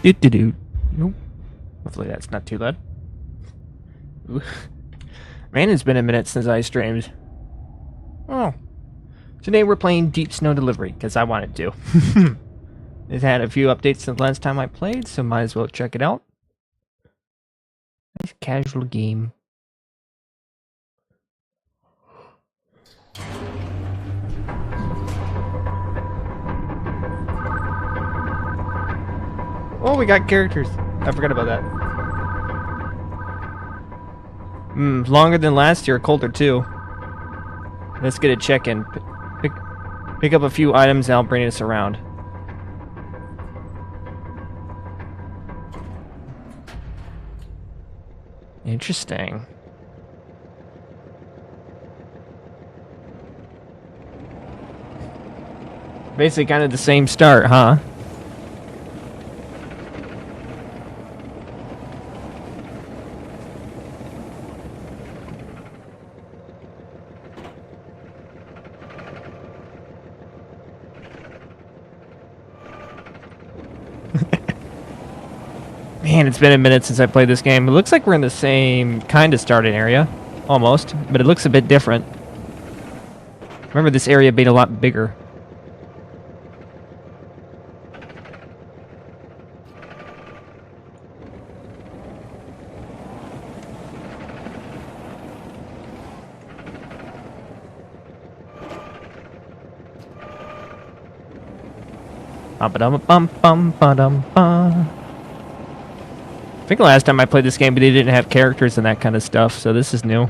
Do-do-do. Nope. Hopefully that's not too loud. Ooh. Man, it's been a minute since I streamed. Oh. Today we're playing Deep Snow Delivery, because I wanted to. It's had a few updates since the last time I played, so might as well check it out. Nice casual game. Oh, we got characters. I forgot about that. Longer than last year, colder too. Let's get a check-in. Pick up a few items and I'll bring us around. Interesting. Basically kind of the same start, huh? Man, it's been a minute since I played this game. It looks like we're in the same kind of starting area. Almost. But it looks a bit different. Remember this area being a lot bigger. Ba-ba-dum-bum-bum-ba-dum-ba. I think the last time I played this game, they didn't have characters and that kind of stuff, so this is new.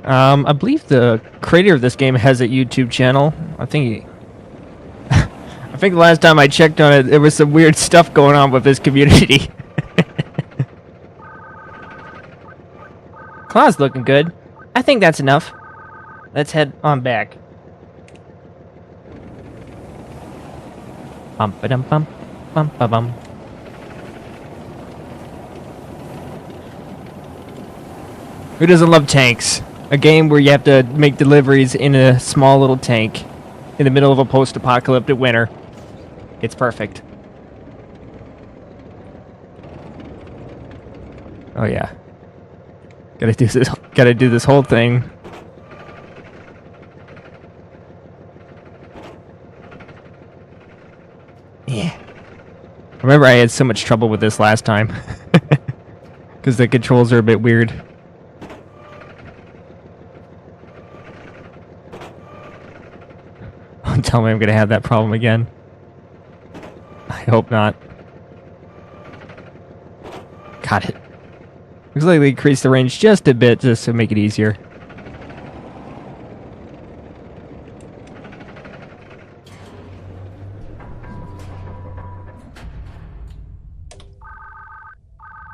I believe the creator of this game has a YouTube channel. I think I think the last time I checked on it, there was some weird stuff going on with his community. Claw's looking good. I think that's enough. Let's head on back. Bum ba dum bum bum ba bum. Who doesn't love tanks? A game where you have to make deliveries in a small little tank in the middle of a post-apocalyptic winter. It's perfect. Oh yeah. Gotta do this whole thing. Yeah. I remember I had so much trouble with this last time. Because the controls are a bit weird. Don't tell me I'm gonna have that problem again. I hope not. Got it. Looks like they increased the range just a bit just to make it easier.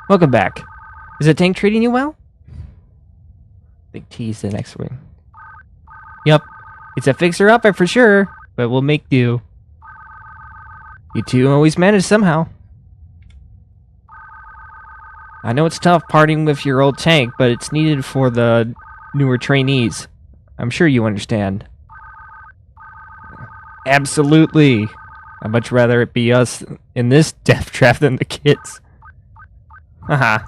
Welcome back. Is the tank treating you well? Big T's the next wing. Yup. It's a fixer-upper for sure, but we'll make do. You two always manage somehow. I know it's tough parting with your old tank, but it's needed for the newer trainees. I'm sure you understand. Absolutely. I'd much rather it be us in this death trap than the kids. Haha.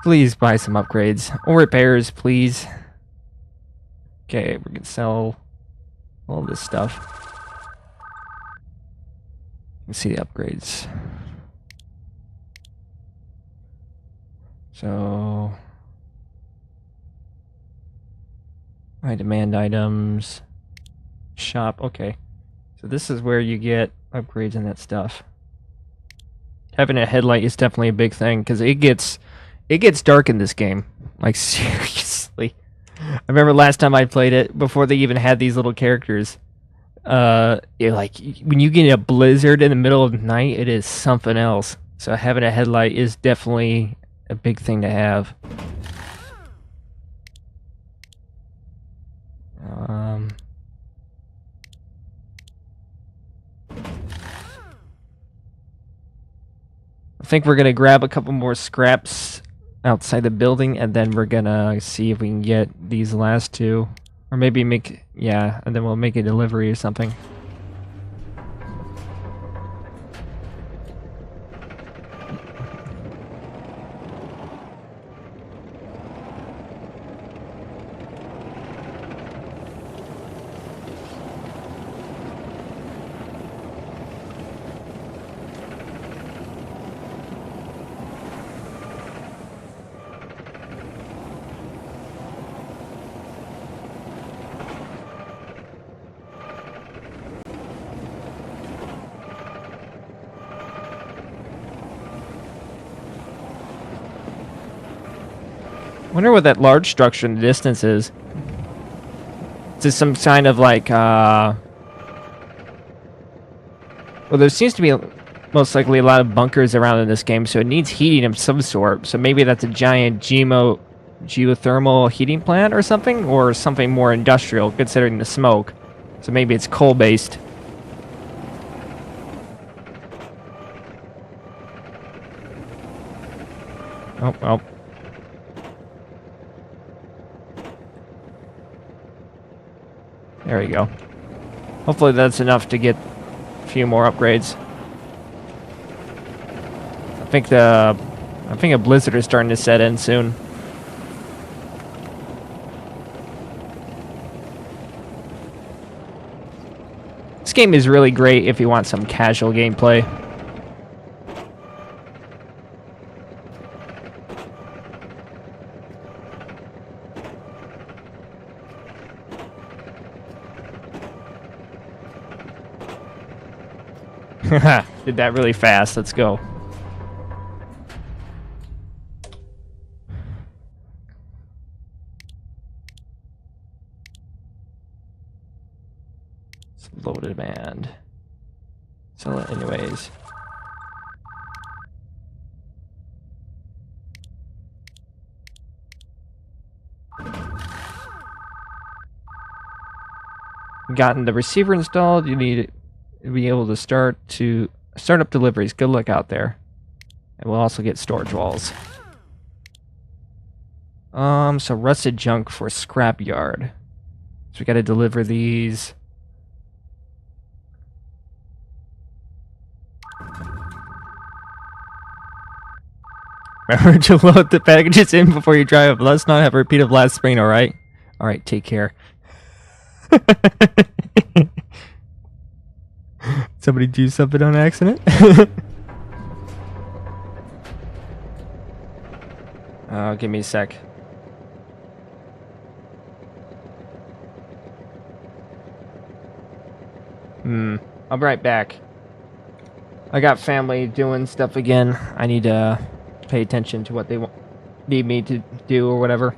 Please buy some upgrades. Or repairs, please. Okay, we're gonna sell all this stuff. Let's see the upgrades. So, high demand items, shop. Okay, so this is where you get upgrades and that stuff. Having a headlight is definitely a big thing because it gets dark in this game. Like seriously, I remember last time I played it before they even had these little characters. Like when you get a blizzard in the middle of the night, it is something else. So having a headlight is definitely a big thing to have. I think we're gonna grab a couple more scraps outside the building, and then we're gonna see if we can get these last two Or maybe make, yeah, and then we'll make a delivery or something. Wonder what that large structure in the distance is. Is this some kind of like, well, there seems to be most likely a lot of bunkers around in this game, so it needs heating of some sort. So maybe that's a giant geothermal heating plant or something more industrial, considering the smoke. So maybe it's coal-based. Oh, well. There we go. Hopefully that's enough to get a few more upgrades. I think a blizzard is starting to set in soon. This game is really great if you want some casual gameplay. Did that really fast. Let's go. It's low demand. Sell it anyways. Gotten the receiver installed. You need to be able to start up deliveries. Good luck out there. And we'll also get storage walls. So rusted junk for scrapyard. So we gotta deliver these. Remember to load the packages in before you drive. Let's not have a repeat of last spring, alright? Alright, take care. Somebody do something on accident? Give me a sec. I'll be right back. I got family doing stuff again. I need to pay attention to what they need me to do or whatever.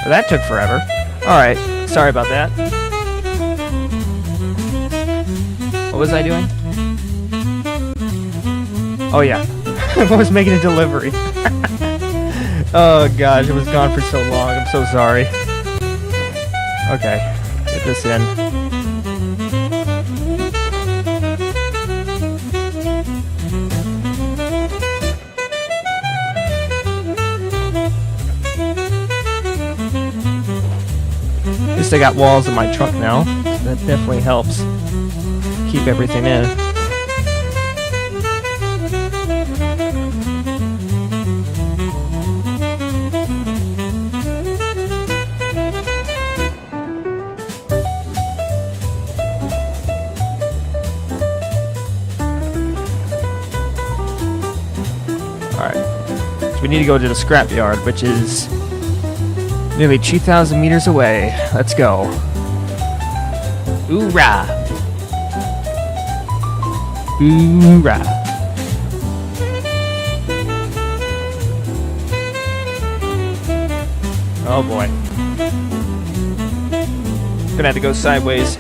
Well, that took forever. Alright, sorry about that. What was I doing? Oh yeah, I was making a delivery. Oh gosh, it was gone for so long, I'm so sorry. Okay, get this in. At least I got walls in my truck now. That definitely helps keep everything in. Alright, so we need to go to the scrapyard, which is nearly 2,000 meters away. Let's go. Hoorah! Hoorah! Oh boy. Gonna have to go sideways.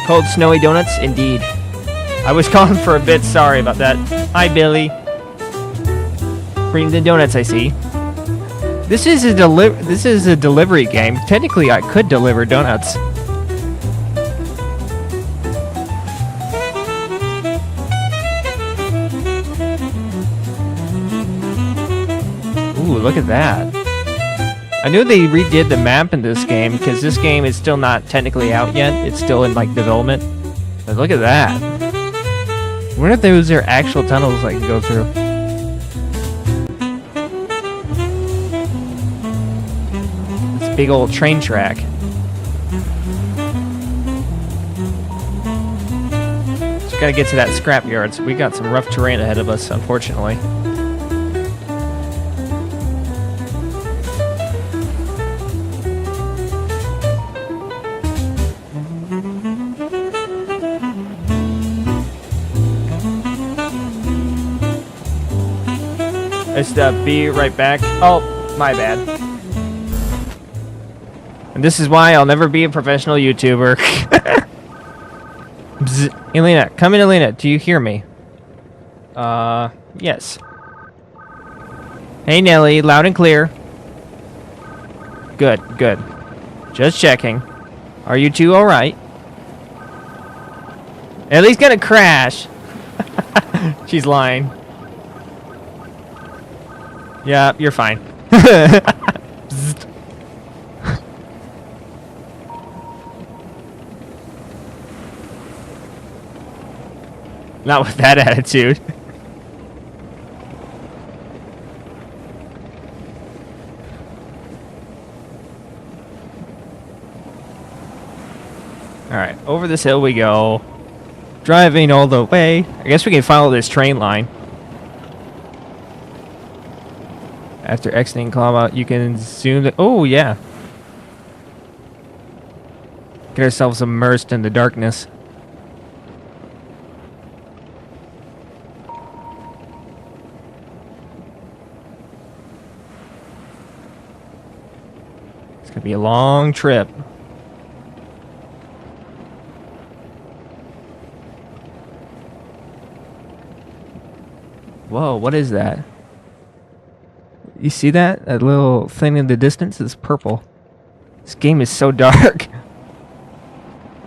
Cold, snowy donuts? Indeed. I was calling for a bit, sorry about that. Hi, Billy. Bring the donuts, I see. This is a delivery game. Technically, I could deliver donuts. Ooh, look at that. I knew they redid the map in this game because this game is still not technically out yet. It's still in like development. But look at that. I wonder if those are actual tunnels I can go through. It's a big old train track. Just gotta get to that scrapyard. So we got some rough terrain ahead of us, unfortunately. It's the be right back. Oh, my bad. And this is why I'll never be a professional YouTuber. Bzz. Elena, come in, Elena. Do you hear me? Yes. Hey, Nelly, loud and clear. Good, good. Just checking. Are you two alright? Ellie's gonna crash. She's lying. Yeah, you're fine. Not with that attitude. Alright, over this hill we go. Driving all the way. I guess we can follow this train line. After exiting Klama, you can zoom the... Oh, yeah. Get ourselves immersed in the darkness. It's gonna be a long trip. Whoa, what is that? You see that? That little thing in the distance is purple. This game is so dark.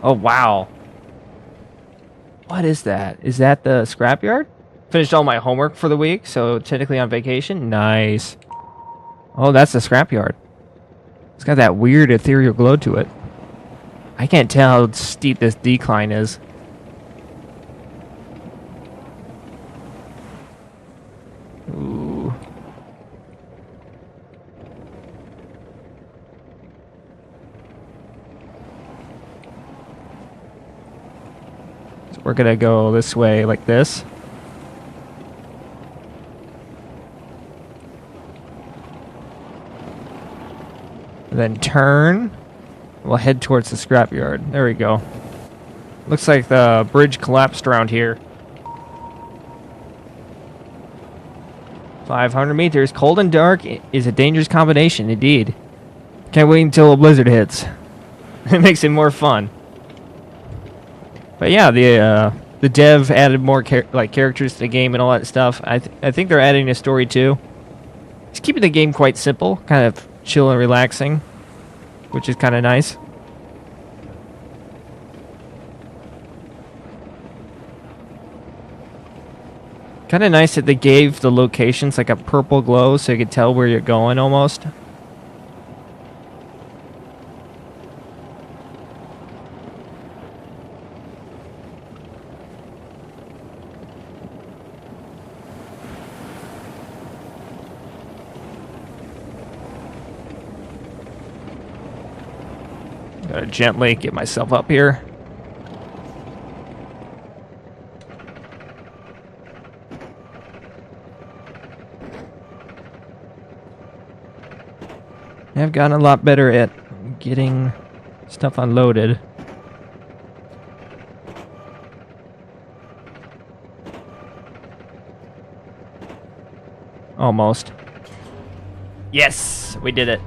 Oh, wow. What is that? Is that the scrapyard? Finished all my homework for the week, so technically on vacation. Nice. Oh, that's the scrapyard. It's got that weird ethereal glow to it. I can't tell how steep this decline is. Ooh. So we're gonna go this way like this. Then turn. We'll head towards the scrapyard. There we go. Looks like the bridge collapsed around here. 500 meters. Cold and dark is a dangerous combination, indeed. Can't wait until a blizzard hits. It makes it more fun. But yeah, the dev added more characters to the game and all that stuff. I think they're adding a story too. It's keeping the game quite simple, kind of chill and relaxing, which is kind of nice. Kind of nice that they gave the locations like a purple glow so you could tell where you're going almost. Gotta gently get myself up here. I've gotten a lot better at getting stuff unloaded. Almost. Yes! We did it.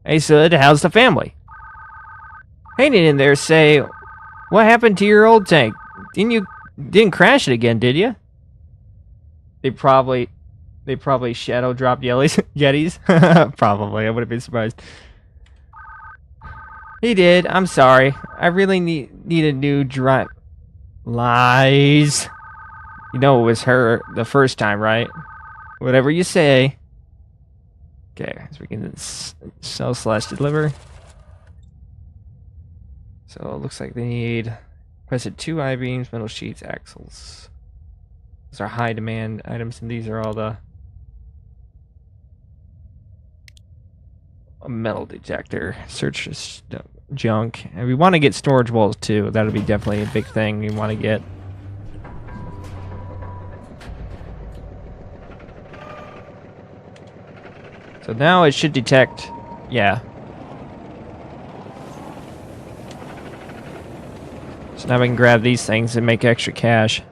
Hey, Sud, how's the family? Hanging in there, say, what happened to your old tank? Didn't crash it again, did you? They probably shadow dropped Yetis. Probably, I wouldn't be surprised. He did. I'm sorry. I really need a new drive. Lies. You know it was her the first time, right? Whatever you say. Okay, so we can sell/deliver. So it looks like they need requested 2 I-beams, metal sheets, axles. Those are high demand items, and these are all the metal detector. Search junk. And we want to get storage walls too. That'll be definitely a big thing we want to get. So now it should detect, yeah. So now we can grab these things and make extra cash.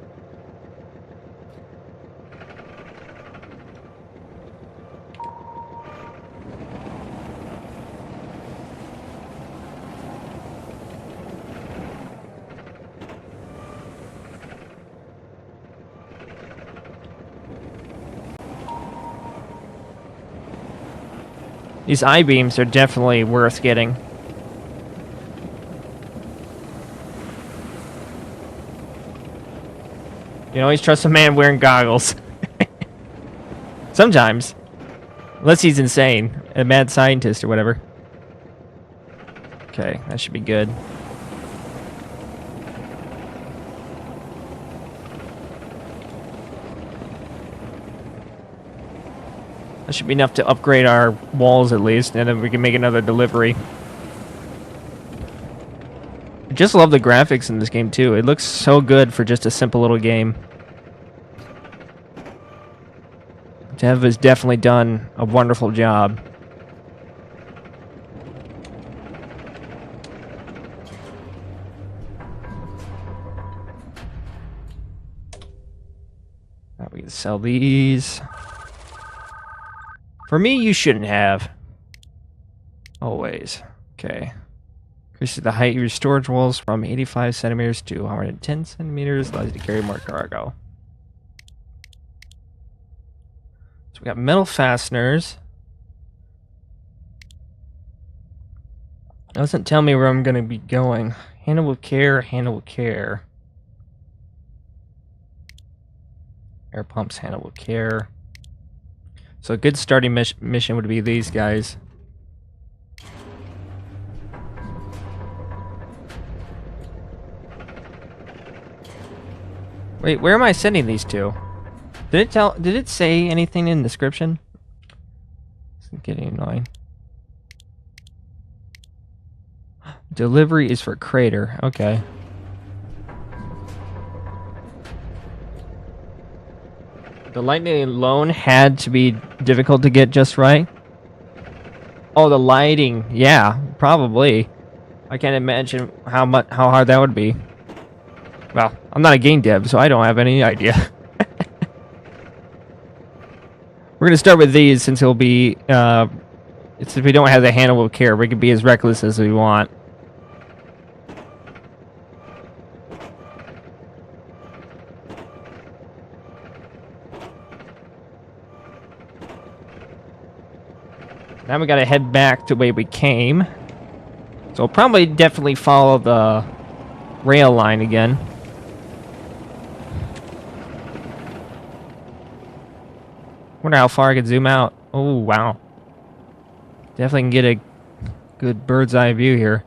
These I-beams are definitely worth getting. You can always trust a man wearing goggles. Sometimes. Unless he's insane. A mad scientist or whatever. Okay, that should be good. That should be enough to upgrade our walls at least, and then we can make another delivery. I just love the graphics in this game too. It looks so good for just a simple little game. Dev has definitely done a wonderful job. Now we can sell these. For me, you shouldn't have. Always. Okay. Increases the height of your storage walls from 85 centimeters to 110 centimeters. Allows you to carry more cargo. So we got metal fasteners. It doesn't tell me where I'm going to be going. Handle with care, handle with care. Air pumps, handle with care. So a good starting mission would be these guys. Wait, where am I sending these to? Did it say anything in the description? It's getting annoying. Delivery is for Crater. Okay. The lightning alone had to be difficult to get just right. Oh, the lighting. Yeah, probably. I can't imagine how hard that would be. Well, I'm not a game dev, so I don't have any idea. We're gonna start with these since it'll be since we don't have the handle with care, we can be as reckless as we want. Now we gotta head back to the way we came. So we'll probably definitely follow the rail line again. Wonder how far I could zoom out. Oh, wow. Definitely can get a good bird's eye view here.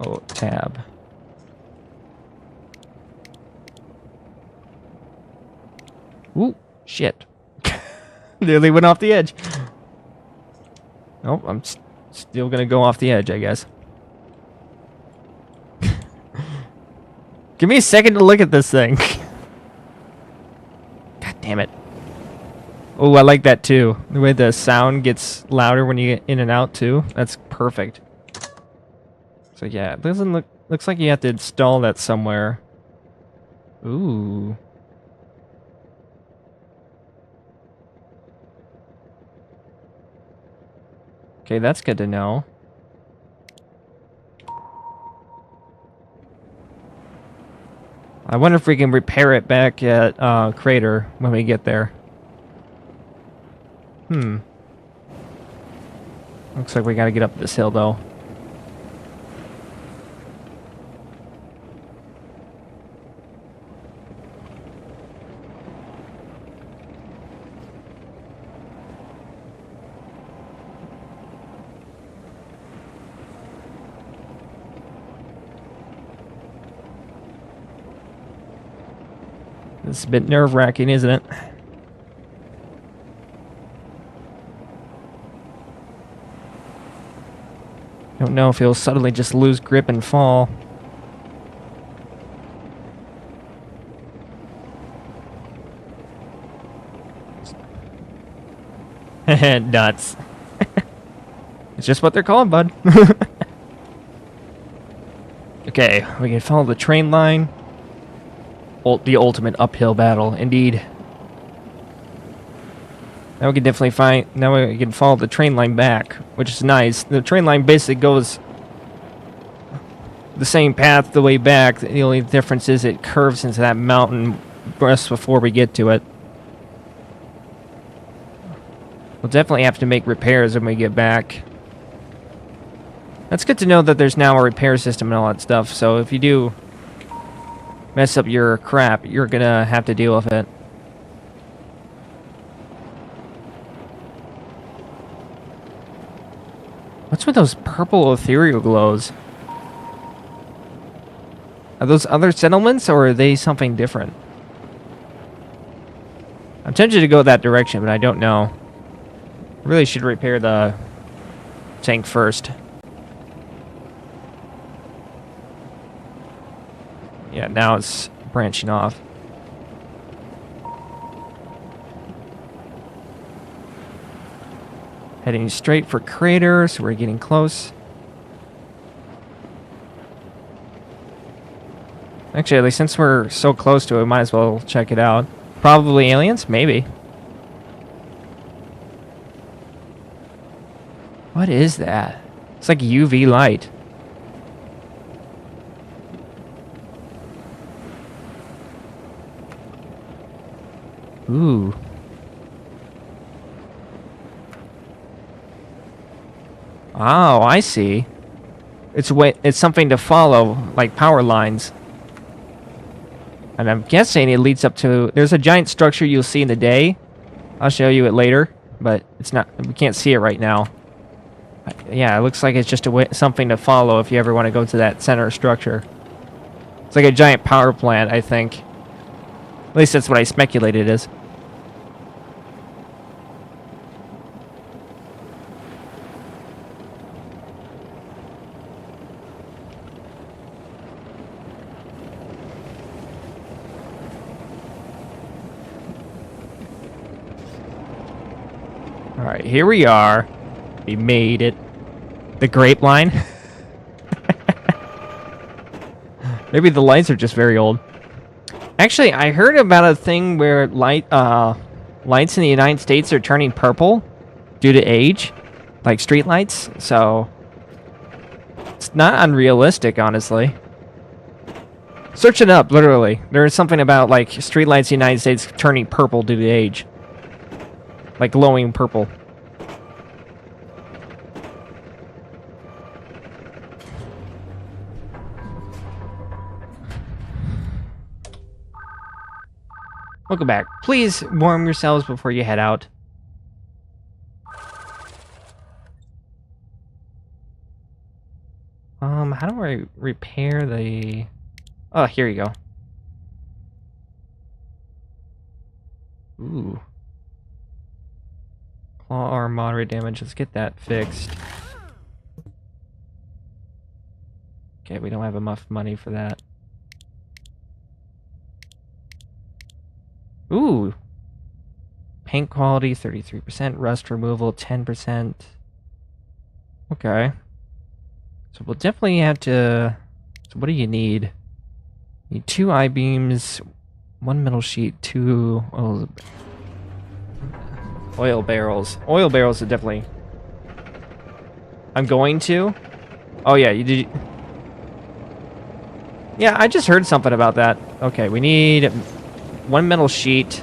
Oh, tab. Ooh, shit. Nearly went off the edge. Nope, I'm still gonna go off the edge, I guess. Give me a second to look at this thing. God damn it. Oh, I like that too. The way the sound gets louder when you get in and out too. That's perfect. So yeah, it doesn't look Looks like you have to install that somewhere. Ooh. Okay, that's good to know. I wonder if we can repair it back at Crater when we get there. Looks like we gotta get up this hill, though. This is a bit nerve-wracking, isn't it? Don't know if he'll suddenly just lose grip and fall. Nuts. It's just what they're called, bud. Okay, we can follow the train line. The ultimate uphill battle, indeed. Now we can definitely find. Now we can follow the train line back, which is nice. The train line basically goes the same path the way back. The only difference is it curves into that mountain just before we get to it. We'll definitely have to make repairs when we get back. That's good to know that there's now a repair system and all that stuff. So if you do mess up your crap, you're gonna have to deal with it. What's with those purple ethereal glows? Are those other settlements, or are they something different? I'm tempted to go that direction, but I don't know. I really should repair the tank first. Yeah, now it's branching off. Heading straight for Crater, so we're getting close. Actually, since we're so close to it, we might as well check it out. Probably aliens? Maybe. What is that? It's like UV light. Ooh. Oh, I see. It's something to follow, like power lines. And I'm guessing it leads up to... There's a giant structure you'll see in the day. I'll show you it later, but it's not... We can't see it right now. Yeah, it looks like it's just something to follow if you ever want to go to that center structure. It's like a giant power plant, I think. At least that's what I speculate it is. Alright, here we are. We made it. The grape line. Maybe the lights are just very old. Actually, I heard about a thing where lights in the United States are turning purple due to age, like street lights. So it's not unrealistic, honestly. Search it up, literally. There is something about like street lights in the United States turning purple due to age, like glowing purple. Welcome back. Please warm yourselves before you head out. How do I repair the... Oh, here you go. Ooh. Claw arm, moderate damage. Let's get that fixed. Okay, we don't have enough money for that. Ooh. Paint quality, 33%. Rust removal, 10%. Okay. So we'll definitely have to... So what do you need? You need 2 I-beams, 1 metal sheet, 2 oil barrels. Oil barrels are definitely... I'm going to? Oh yeah, you did... Yeah, I just heard something about that. Okay, we need 1 metal sheet.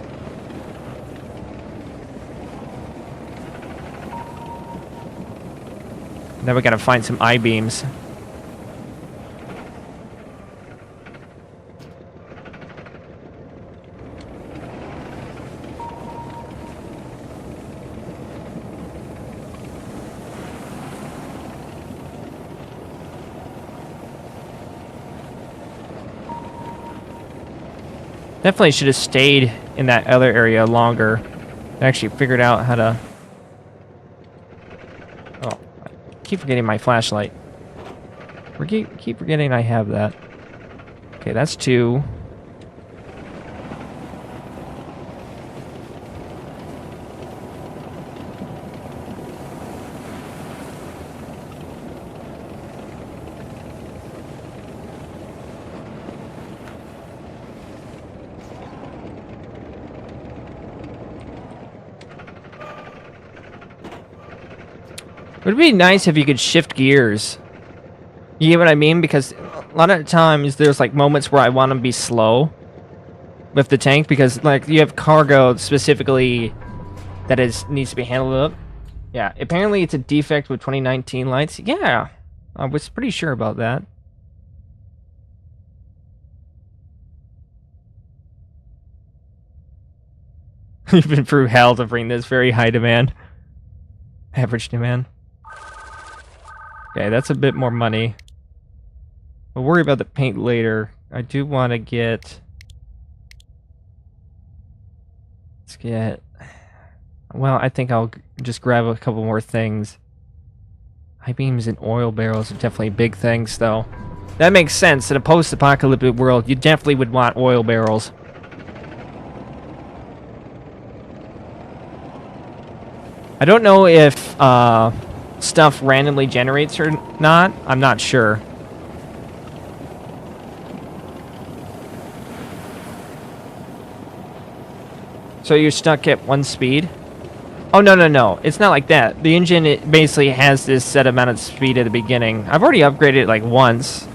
Then we gotta find some I-beams. Definitely should have stayed in that other area longer. I actually figured out how to... Oh, I keep forgetting my flashlight. Keep forgetting I have that. Okay, that's 2. It would be nice if you could shift gears. You get what I mean? Because a lot of times there's like moments where I want to be slow with the tank because like you have cargo specifically that needs to be handled up. Yeah, apparently it's a defect with 2019 lights. Yeah, I was pretty sure about that. You've been through hell to bring this very high demand. Average demand. Okay, that's a bit more money. We'll worry about the paint later. I do want to get... Let's get... Well, I think I'll just grab a couple more things. I-beams and oil barrels are definitely big things, though. That makes sense. In a post-apocalyptic world, you definitely would want oil barrels. I don't know if stuff randomly generates or not. I'm not sure. So you're stuck at 1 speed? Oh, no. It's not like that. The engine, it basically has this set amount of speed at the beginning. I've already upgraded it like once.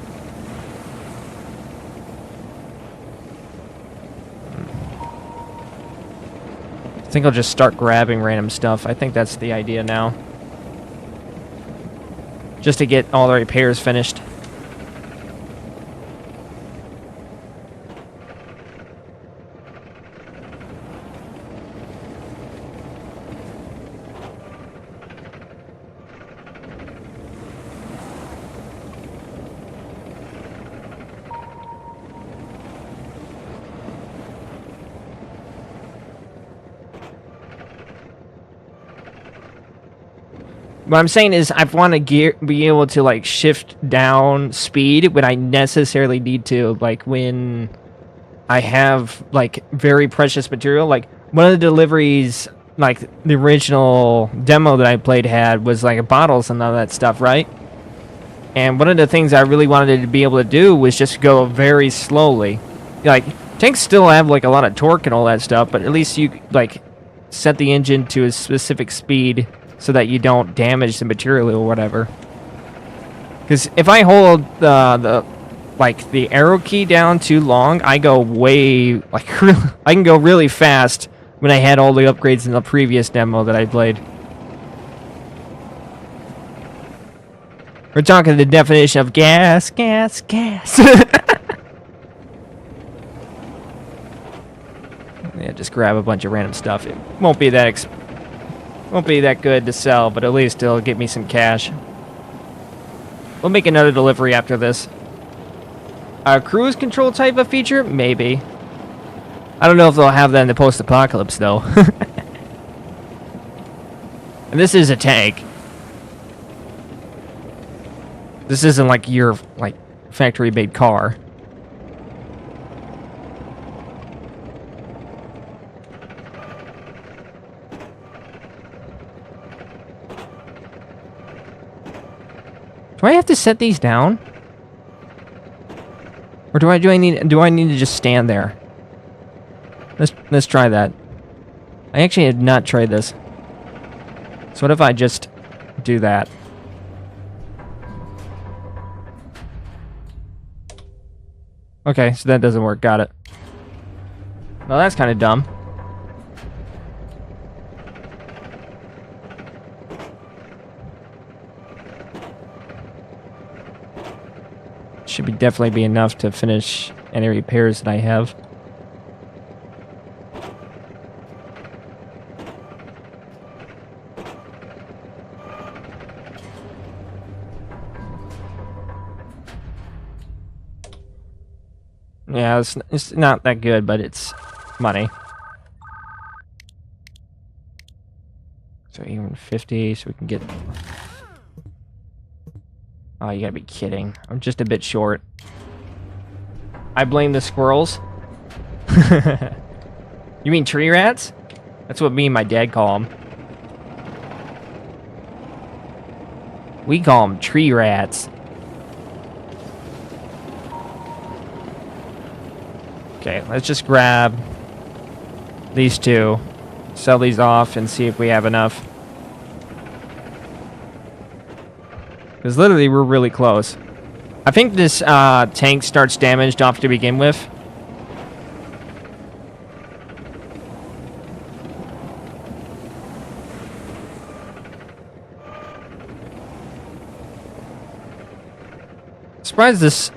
I think I'll just start grabbing random stuff. I think that's the idea now. Just to get all the repairs finished. What I'm saying is I want to be able to like shift down speed when I necessarily need to, like when I have like very precious material. Like one of the deliveries, like the original demo that I played had was like bottles and all that stuff, right? And one of the things I really wanted to be able to do was just go very slowly. Like tanks still have like a lot of torque and all that stuff, but at least you like set the engine to a specific speed so that you don't damage the material or whatever. Because if I hold the arrow key down too long, I go way like I can go really fast when I had all the upgrades in the previous demo that I played. We're talking the definition of gas. Yeah, just grab a bunch of random stuff. It won't be that good to sell, but at least it'll get me some cash. We'll make another delivery after this. A cruise control type of feature? Maybe. I don't know if they'll have that in the post-apocalypse, though. And this is a tank. This isn't like your, like, factory-made car. Do I have to set these down? Or do I need to just stand there? Let's try that. I actually have not tried this. So what if I just do that? Okay, so that doesn't work. Got it. Well, that's kind of dumb. Should definitely be enough to finish any repairs that I have. Yeah, it's not that good, but it's money. So even 50, so we can get... Oh, you gotta be kidding. I'm just a bit short. I blame the squirrels. You mean tree rats? That's what me and my dad call them. We call them tree rats. Okay, let's just grab these two, sell these off, and see if we have enough. Because literally, we're really close. I think this tank starts damaged off to begin with. Surprised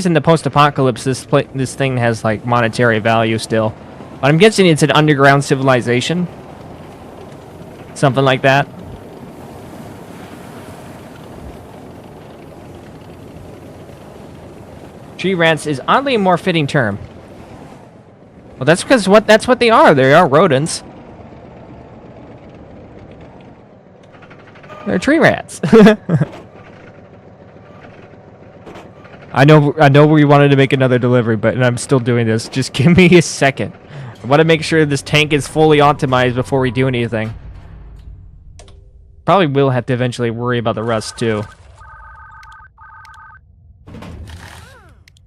in the post-apocalypse this thing has like monetary value still. But I'm guessing it's an underground civilization. Something like that. Tree rats is oddly a more fitting term. Well, that's because that's what they are. They are rodents. They're tree rats. I know we wanted to make another delivery, but I'm still doing this. Just give me a second. I want to make sure this tank is fully optimized before we do anything. Probably will have to eventually worry about the rest too.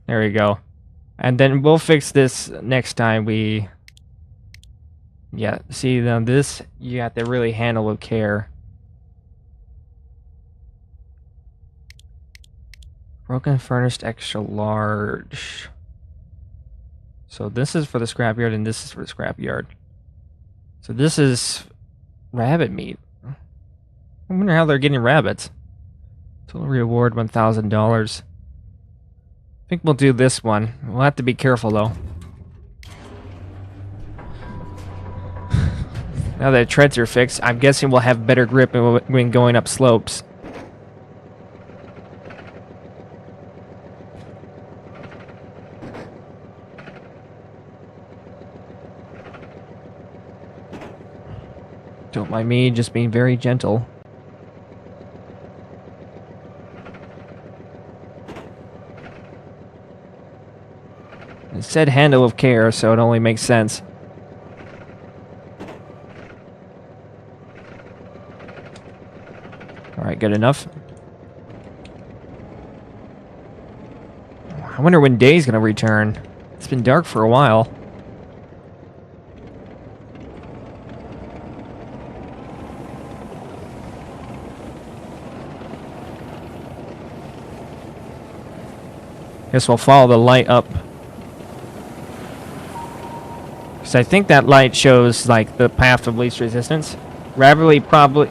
There we go. And then we'll fix this next time we... Yeah, see, now this you have to really handle with care. Broken furnace extra large. So this is for the scrapyard and this is for the scrapyard. So this is rabbit meat. I wonder how they're getting rabbits. Total reward $1,000. I think we'll do this one. We'll have to be careful though. Now that treads are fixed, I'm guessing we'll have better grip when going up slopes. Don't mind me, just being very gentle. It said handle with care, so it only makes sense. Alright, good enough. I wonder when day's gonna return. It's been dark for a while. Guess we'll follow the light up. Because I think that light shows, like, the path of least resistance. Rabbit probably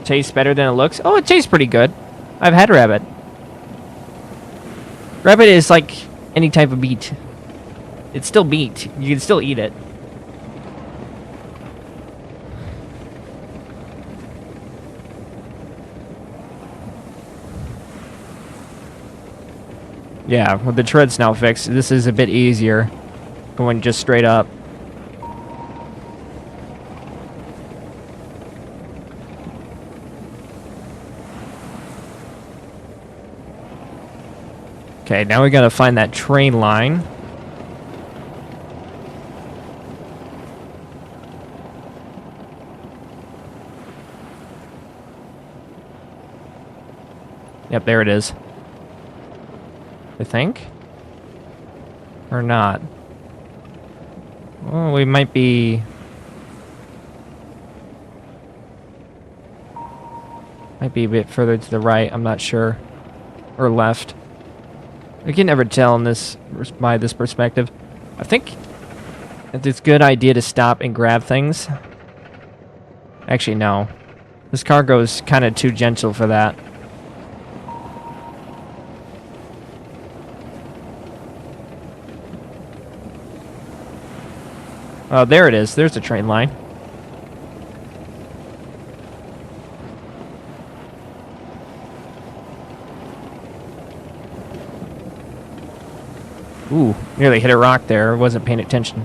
tastes better than it looks. Oh, it tastes pretty good. I've had rabbit. Rabbit is like any type of meat. It's still meat. You can still eat it. Yeah, with the treads now fixed, this is a bit easier. Going just straight up. Okay, now we gotta find that train line. Yep, there it is. I think. Or not. Well, we might be... Might be a bit further to the right, I'm not sure. Or left. I can never tell in this by this perspective. I think it's a good idea to stop and grab things. Actually, no. This cargo is kind of too gentle for that. Oh, there it is. There's the train line. Ooh, nearly hit a rock there. Wasn't paying attention.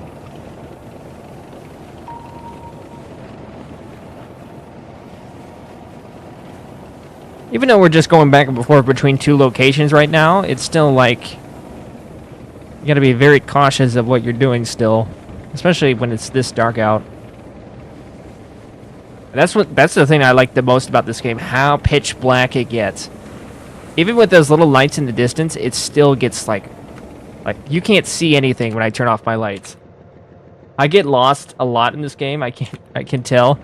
Even though we're just going back and forth between two locations right now, it's still like... You gotta be very cautious of what you're doing still. Especially when it's this dark out. That's the thing I like the most about this game, how pitch black it gets. Even with those little lights in the distance, it still gets like you can't see anything when I turn off my lights. I get lost a lot in this game, I can tell.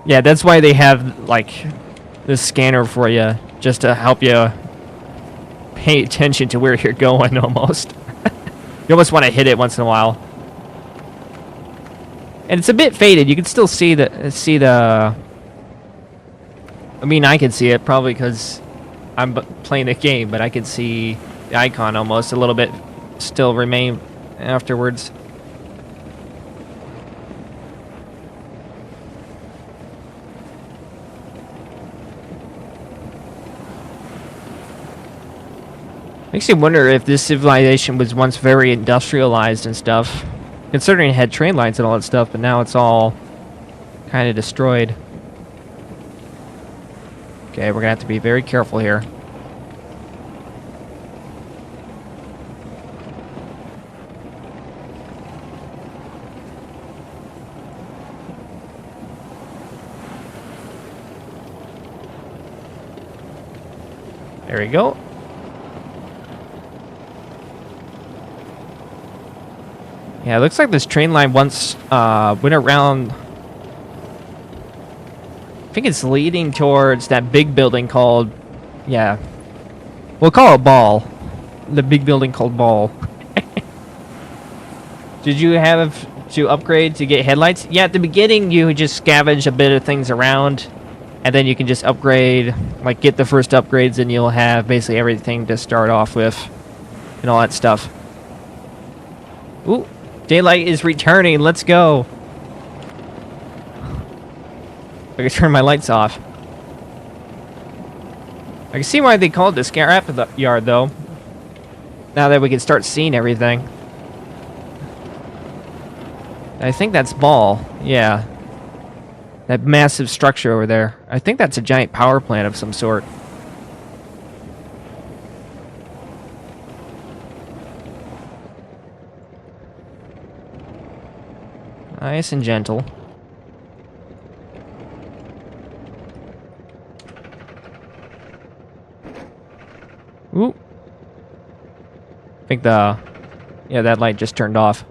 Yeah, that's why they have like this scanner for you, just to help you pay attention to where you're going almost. You almost want to hit it once in a while. And it's a bit faded. You can still see the. I mean, I can see it probably because I'm playing the game, but I can see the icon almost a little bit still remain afterwards. Makes you wonder if this civilization was once very industrialized and stuff. Considering it had train lines and all that stuff, but now it's all kind of destroyed. Okay, we're gonna have to be very careful here. There we go. Yeah, it looks like this train line once went around. I think it's leading towards that big building called, yeah, we'll call it Ball. The big building called Ball. Did you have to upgrade to get headlights? Yeah, at the beginning you just scavenge a bit of things around, and then you can just upgrade, like get the first upgrades, and you'll have basically everything to start off with, and all that stuff. Ooh. Daylight is returning. Let's go. I can turn my lights off. I can see why they called this scrap yard, though. Now that we can start seeing everything. I think that's Ball. Yeah. That massive structure over there. I think that's a giant power plant of some sort. Nice and gentle. Ooh. I think yeah, that light just turned off.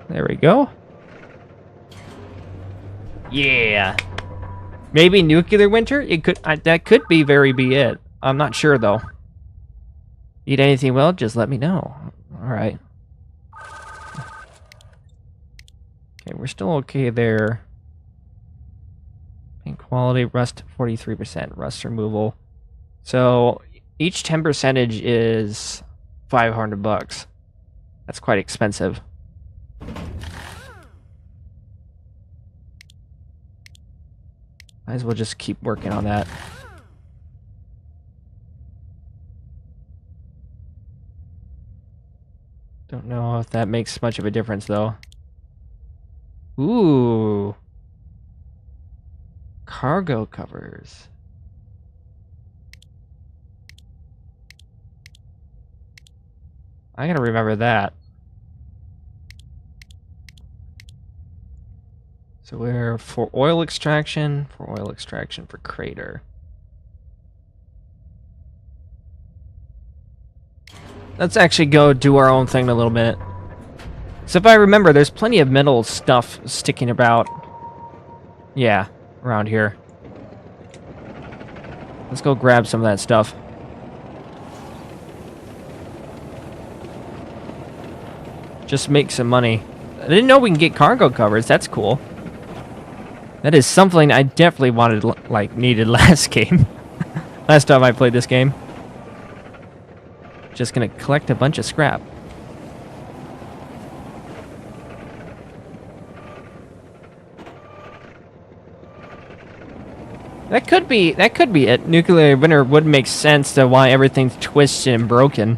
There we go. Yeah. Maybe nuclear winter? It could that could be it. I'm not sure though. Eat anything well? Just let me know. All right. Okay, we're still okay there. Paint quality, rust 43%, rust removal. So each 10% is $500. That's quite expensive. Might as well just keep working on that. Don't know if that makes much of a difference, though. Ooh. Cargo covers. I gotta remember that. So we're for oil extraction, for crater. Let's actually go do our own thing in a little bit. So if I remember, there's plenty of metal stuff sticking about. Yeah, around here. Let's go grab some of that stuff. Just make some money. I didn't know we can get cargo covers. That's cool. That is something I definitely wanted, like, needed last game. Last time I played this game. Just gonna collect a bunch of scrap. That could be it. Nuclear winter would make sense to why everything's twisted and broken.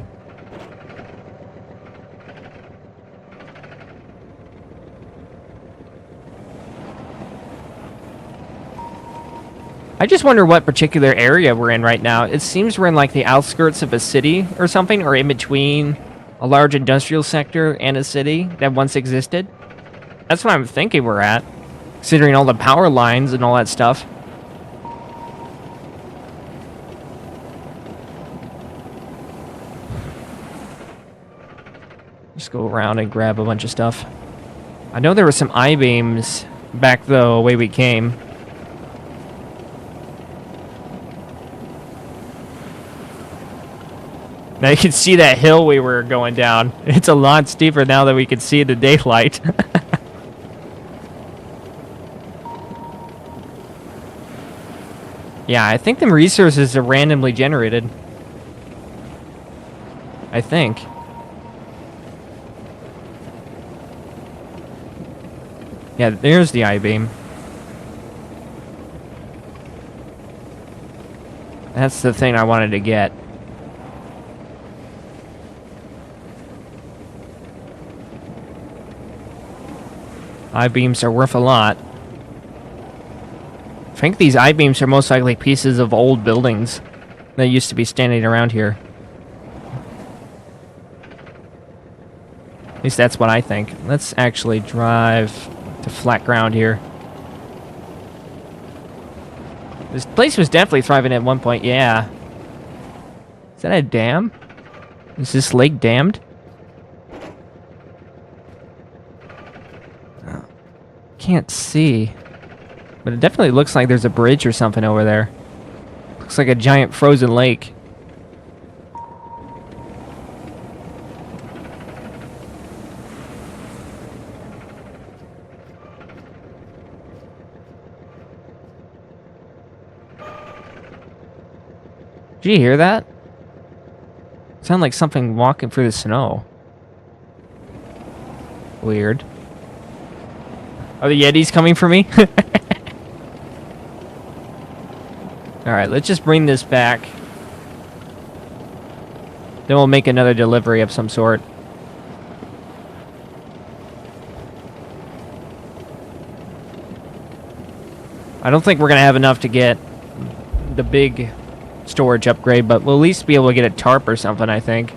I just wonder what particular area we're in right now. It seems we're in like the outskirts of a city or something, or in between a large industrial sector and a city that once existed. That's what I'm thinking we're at, considering all the power lines and all that stuff. Just go around and grab a bunch of stuff. I know there were some I-beams back the way we came. Now you can see that hill we were going down. It's a lot steeper now that we can see the daylight. Yeah, I think the resources are randomly generated. I think. Yeah, there's the I-beam. That's the thing I wanted to get. I-beams are worth a lot. I think these I-beams are most likely pieces of old buildings that used to be standing around here. At least that's what I think. Let's actually drive to flat ground here. This place was definitely thriving at one point, yeah. Is that a dam? Is this lake dammed? Can't see. But it definitely looks like there's a bridge or something over there. Looks like a giant frozen lake. Did you hear that? Sound like something walking through the snow. Weird. Are the Yetis coming for me? Alright, let's just bring this back. Then we'll make another delivery of some sort. I don't think we're going to have enough to get the big storage upgrade, but we'll at least be able to get a tarp or something, I think.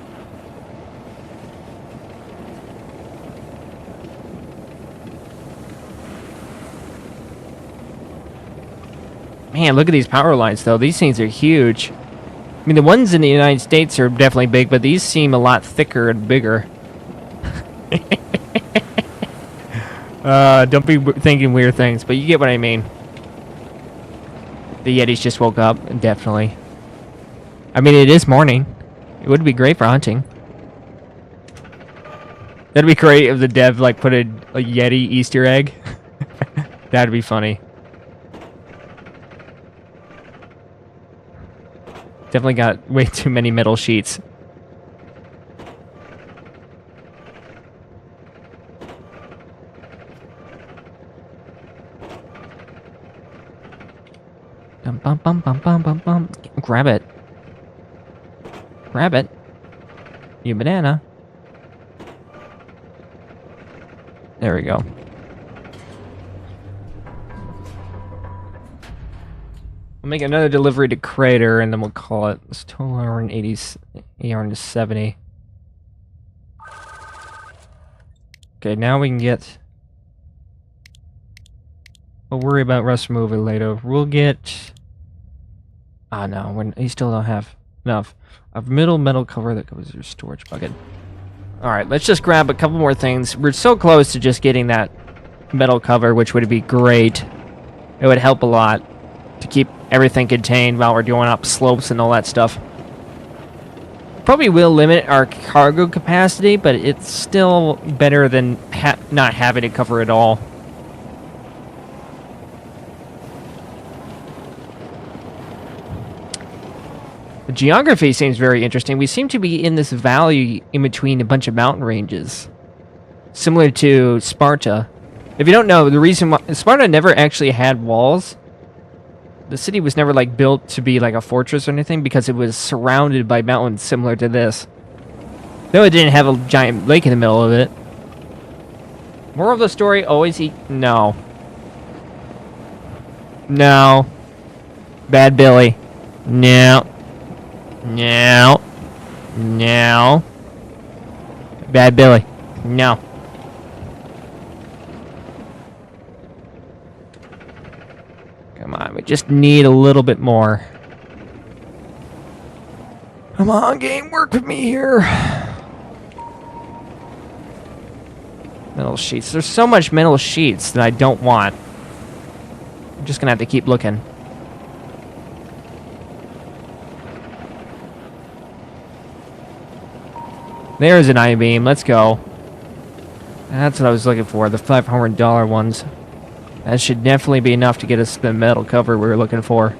Man, look at these power lines, though. These things are huge. I mean, the ones in the United States are definitely big, but these seem a lot thicker and bigger. Don't be thinking weird things, but you get what I mean. The Yetis just woke up, definitely. I mean, it is morning. It would be great for hunting. That'd be great if the dev, like, put a Yeti Easter egg. That'd be funny. Definitely got way too many metal sheets. Bum bum bum bum bum bum bum. Grab it. Grab it. You banana. There we go. We'll make another delivery to Crater, and then we'll call it. It's total 80, 70. Okay, now we can get... We'll worry about rust removal later. We'll get... Ah, no, you still don't have enough. A middle metal cover that covers your storage bucket. Alright, let's just grab a couple more things. We're so close to just getting that metal cover, which would be great. It would help a lot to keep everything contained while we're going up slopes and all that stuff. Probably will limit our cargo capacity, but it's still better than not having it cover at all. The geography seems very interesting. We seem to be in this valley in between a bunch of mountain ranges, similar to Sparta. If you don't know, the reason why Sparta never actually had walls, the city was never like built to be like a fortress or anything because it was surrounded by mountains similar to this. Though it didn't have a giant lake in the middle of it. Moral of the story, always eat... No. No. Bad Billy. No. No. No. Bad Billy. No. Come on, we just need a little bit more. Come on, game, work with me here. Metal sheets. There's so much metal sheets that I don't want. I'm just gonna have to keep looking. There's an I-beam. Let's go. That's what I was looking for. The $500 ones. That should definitely be enough to get us the metal cover we were looking for.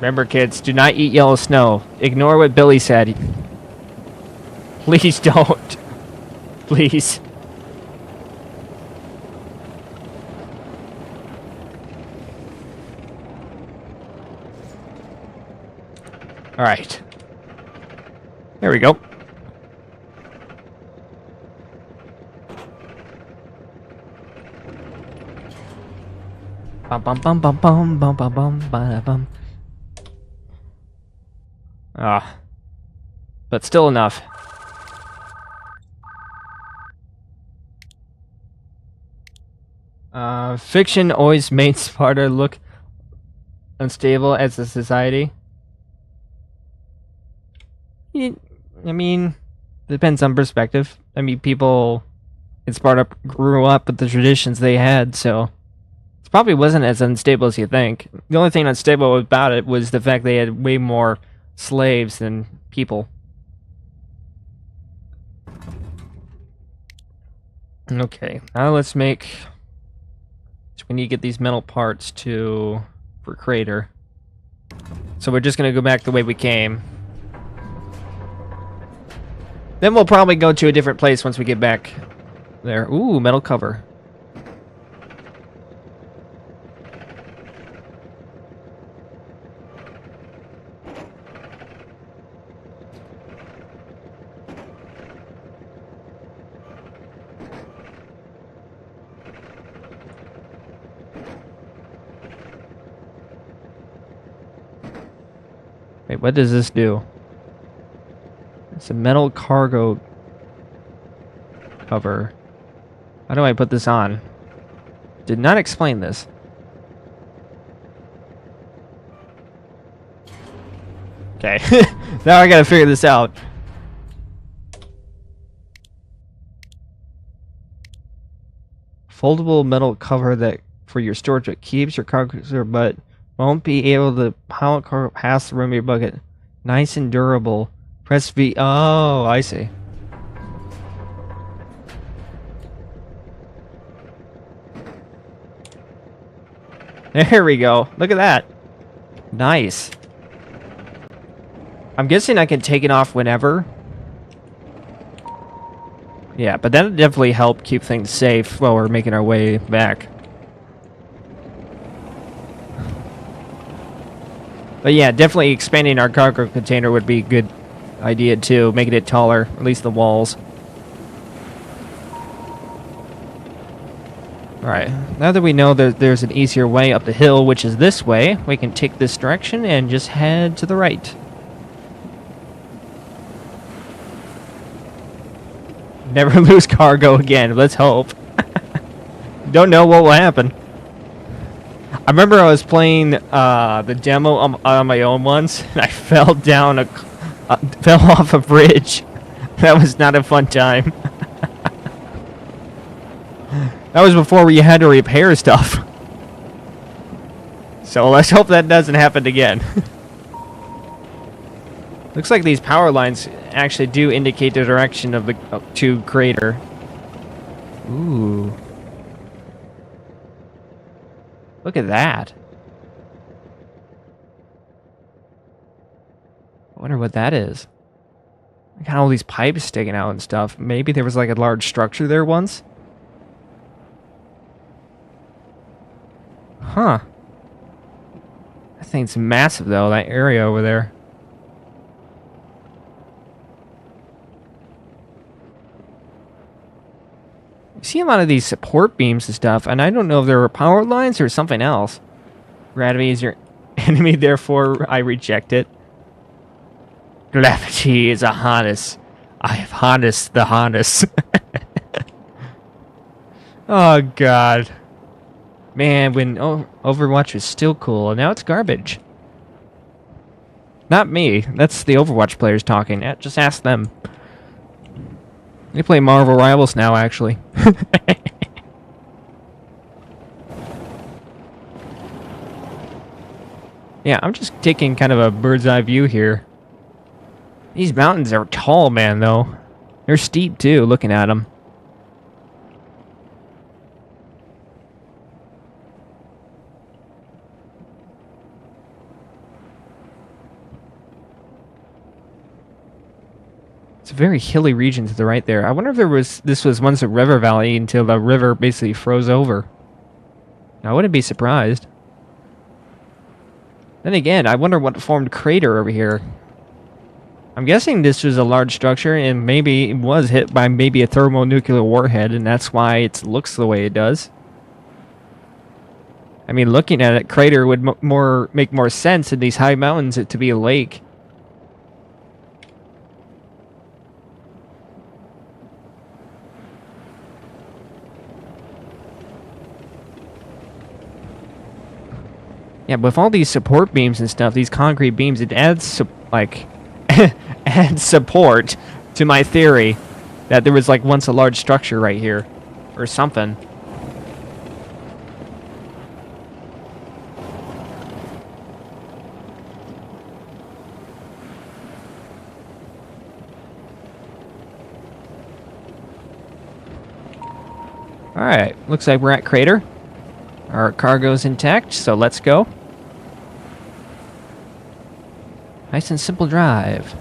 Remember, kids, do not eat yellow snow. Ignore what Billy said. Please don't. Please. All right. There we go. Bum bum bum bum bum bum bum bum bum bum. Ah, but still enough. Fiction always made Sparta look unstable as a society. I mean, depends on perspective. I mean, people in Sparta grew up with the traditions they had, so it probably wasn't as unstable as you think. The only thing unstable about it was the fact they had way more slaves than people. Okay, now let's make... So we need to get these metal parts for Crater. So we're just gonna go back the way we came. Then we'll probably go to a different place once we get back there. Ooh, metal cover. Wait, what does this do? It's a metal cargo cover. How do I put this on? Did not explain this. Okay, now I gotta figure this out. Foldable metal cover that for your storage that keeps your cargo but won't be able to pass the rim of your bucket. Nice and durable. Press V. Oh, I see. There we go. Look at that. Nice. I'm guessing I can take it off whenever. Yeah, but that'll definitely help keep things safe while we're making our way back. But yeah, definitely expanding our cargo container would be a good idea too, making it taller, at least the walls. Alright, now that we know that there's an easier way up the hill, which is this way, we can take this direction and just head to the right. Never lose cargo again, let's hope. Don't know what will happen. I remember I was playing the demo on my own once, and I fell down fell off a bridge. That was not a fun time. That was before we had to repair stuff. So let's hope that doesn't happen again. Looks like these power lines actually do indicate the direction of the to crater. Ooh. Look at that. I wonder what that is. I got all these pipes sticking out and stuff. Maybe there was like a large structure there once? Huh. That thing's massive though, that area over there. You see a lot of these support beams and stuff, and I don't know if there were power lines or something else. Gravity is your enemy, therefore I reject it. Gravity is a harness. I have harnessed the harness. Oh god. Man, when Overwatch was still cool, and now it's garbage. Not me. That's the Overwatch players talking. Just ask them. They play Marvel Rivals now, actually. Yeah, I'm just taking kind of a bird's eye view here. These mountains are tall, man, though. They're steep, too, looking at them. It's a very hilly region to the right there. I wonder if this was once a river valley until the river basically froze over. I wouldn't be surprised. Then again, I wonder what formed crater over here. I'm guessing this was a large structure and maybe it was hit by maybe a thermonuclear warhead, and that's why it looks the way it does. I mean, looking at it, crater would make more sense in these high mountains to be a lake. Yeah, but with all these support beams and stuff, these concrete beams, it adds adds support to my theory that there was like once a large structure right here or something. Alright, looks like we're at crater. Our cargo's intact, so let's go. Nice and simple drive.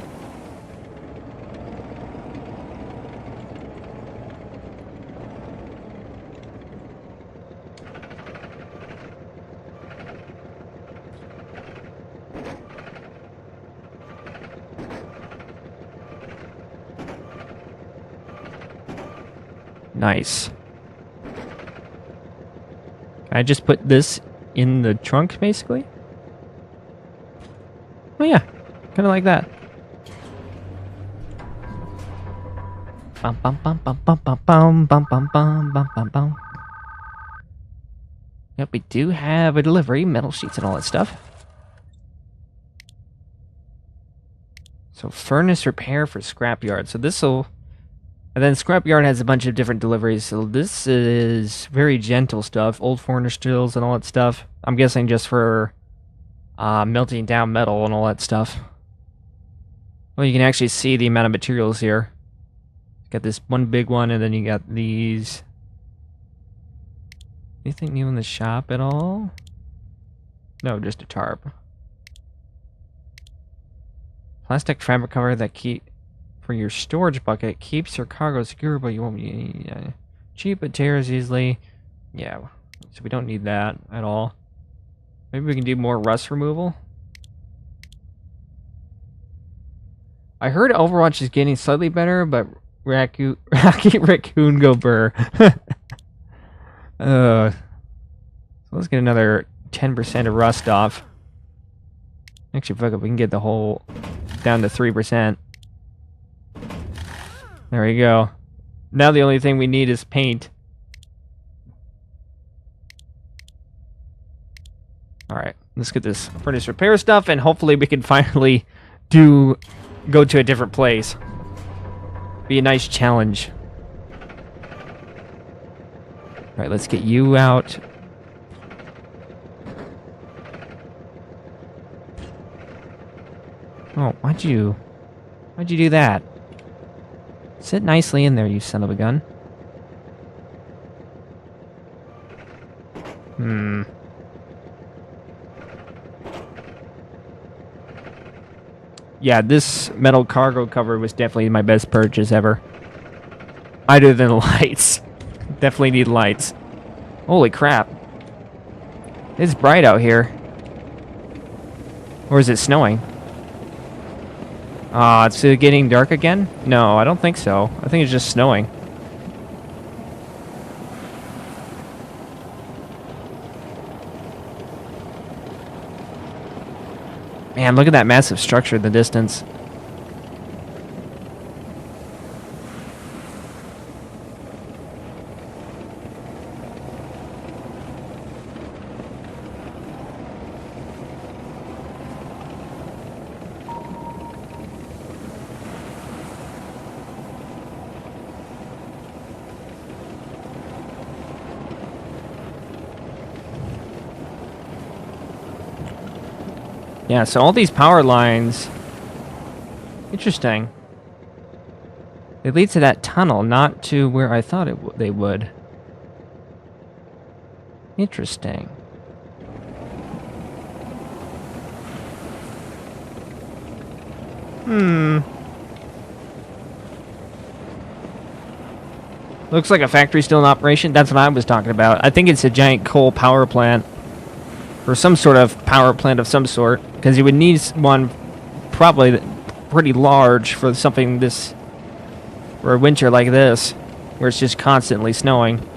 Nice. Can I just put this in the trunk, basically? Oh yeah, kind of like that. Bum bum bum bum bum bum bum bum bum bum bum bum bum. Yep, we do have a delivery, metal sheets and all that stuff. So furnace repair for scrapyard. So this'll, and then scrapyard has a bunch of different deliveries. So this is very gentle stuff, old furnace drills and all that stuff. I'm guessing just for melting down metal and all that stuff. Well, you can actually see the amount of materials here. Got this one big one, and then you got these. Anything new in the shop at all? No, just a tarp. Plastic fabric cover that keep for your storage bucket keeps your cargo secure, but you won't be cheap. It tears easily. Yeah, so we don't need that at all. Maybe we can do more rust removal. I heard Overwatch is getting slightly better, but Rocky Raccoon go burr. So let's get another 10% of rust off. Actually, fuck it, we can get the whole down to 3%. There we go. Now the only thing we need is paint. Alright, let's get this furnace repair stuff, and hopefully we can finally go to a different place. Be a nice challenge. Alright, let's get you out. Oh, why'd you do that? Sit nicely in there, you son of a gun. Yeah, this metal cargo cover was definitely my best purchase ever. Other than lights. Definitely need lights. Holy crap. It's bright out here. Or is it snowing? It's getting dark again? No, I don't think so. I think it's just snowing. Man, look at that massive structure in the distance. Yeah, so all these power lines... Interesting. They lead to that tunnel, not to where I thought they would. Interesting. Looks like a factory still in operation. That's what I was talking about. I think it's a giant coal power plant. Or some sort of power plant of some sort. Because you would need one probably pretty large for something this... for a winter like this. Where it's just constantly snowing.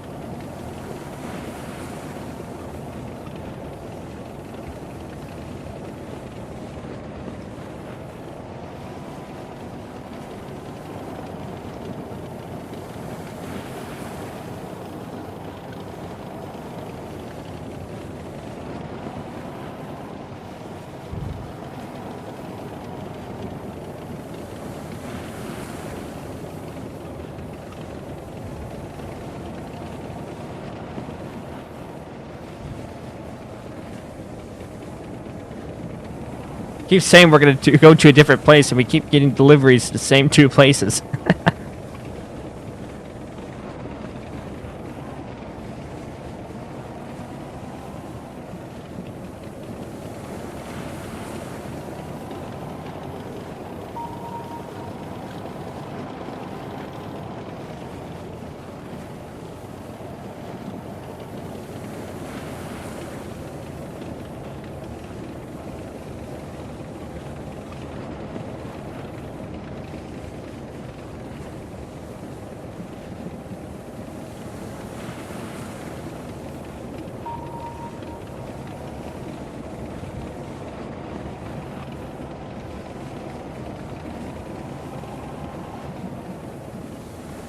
Keep saying we're going to go to a different place, and we keep getting deliveries to the same two places.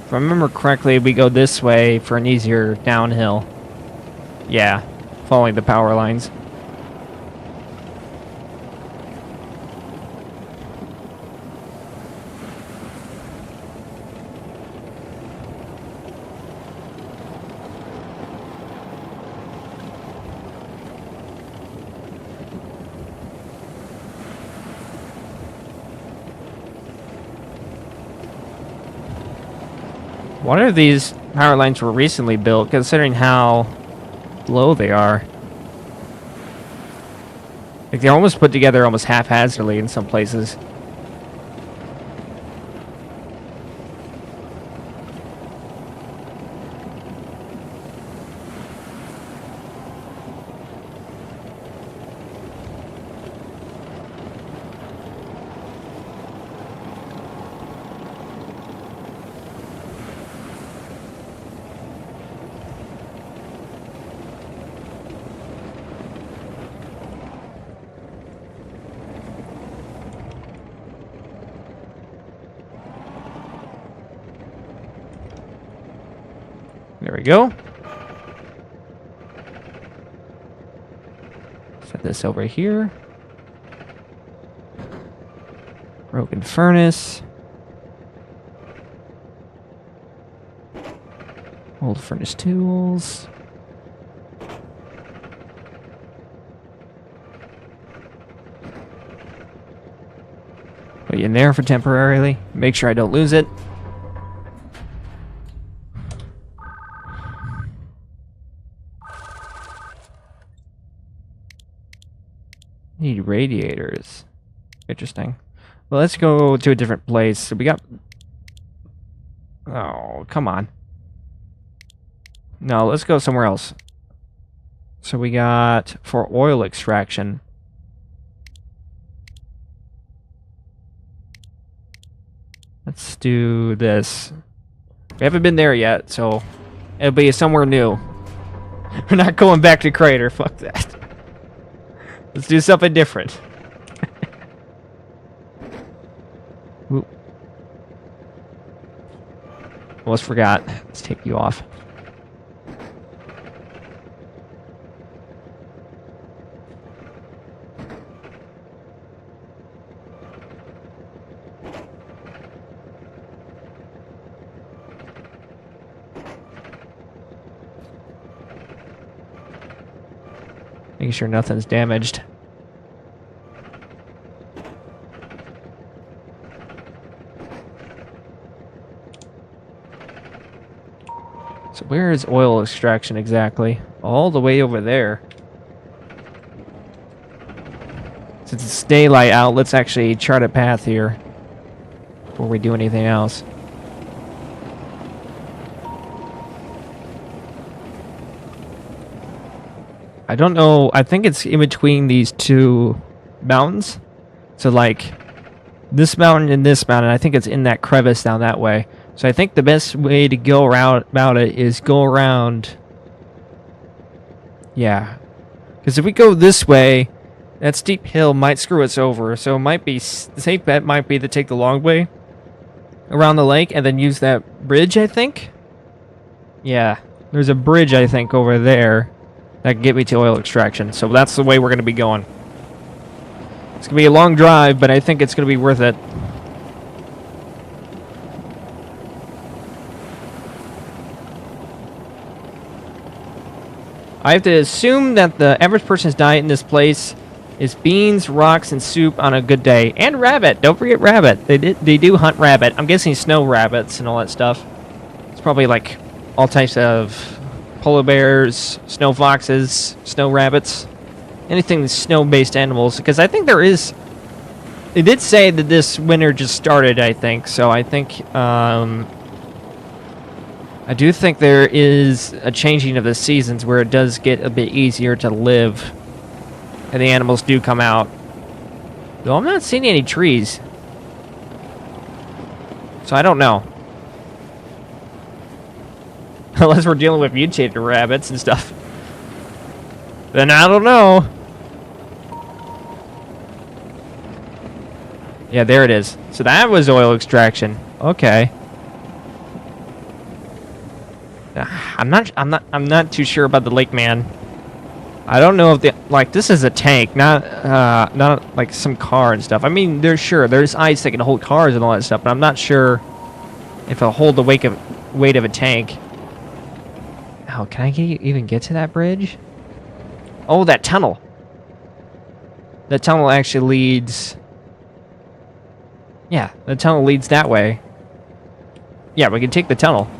If I remember correctly, we go this way for an easier downhill. Yeah, following the power lines. Wonder if these power lines were recently built, considering how low they are. Like, they're almost put together almost haphazardly in some places. we go. Set this over here. Broken furnace. Old furnace tools. Put you in there for temporarily. Make sure I don't lose it. Need radiators. Interesting. Well, let's go to a different place. So we got... Oh, come on. No, let's go somewhere else. So we got for oil extraction. Let's do this. We haven't been there yet, so it'll be somewhere new. We're not going back to Crater. Fuck that. Let's do something different. Oop. Almost forgot. Let's take you off. Making sure nothing's damaged. So where is oil extraction exactly? All the way over there. Since it's daylight out, let's actually chart a path here before we do anything else. I don't know. I think it's in between these two mountains. So like this mountain and this mountain, I think it's in that crevice down that way. So I think the best way to go around about it is go around. Yeah. Because if we go this way, that steep hill might screw us over. So it might be, the safe bet might be to take the long way around the lake and then use that bridge, I think. Yeah. There's a bridge, I think, over there that can get me to oil extraction. So that's the way we're going to be going. It's going to be a long drive, but I think it's going to be worth it. I have to assume that the average person's diet in this place is beans, rocks, and soup on a good day. And rabbit. Don't forget rabbit. They do hunt rabbit. I'm guessing snow rabbits and all that stuff. It's probably like all types of polar bears, snow foxes, snow rabbits, anything with snow-based animals. Because I think there is... They did say that this winter just started, I think. So I think... I do think there is a changing of the seasons where it does get a bit easier to live. And the animals do come out. Though I'm not seeing any trees. So I don't know. Unless we're dealing with mutated rabbits and stuff. Then I don't know. Yeah, there it is. So that was oil extraction. Okay. I'm not too sure about the lake, man. I don't know if this is a tank, not like some car and stuff. I mean, there's ice that can hold cars and all that stuff, but I'm not sure if it'll hold the weight of a tank. Oh, can I even get to that bridge? Oh, that tunnel. That tunnel actually leads... Yeah, the tunnel leads that way. Yeah, we can take the tunnel.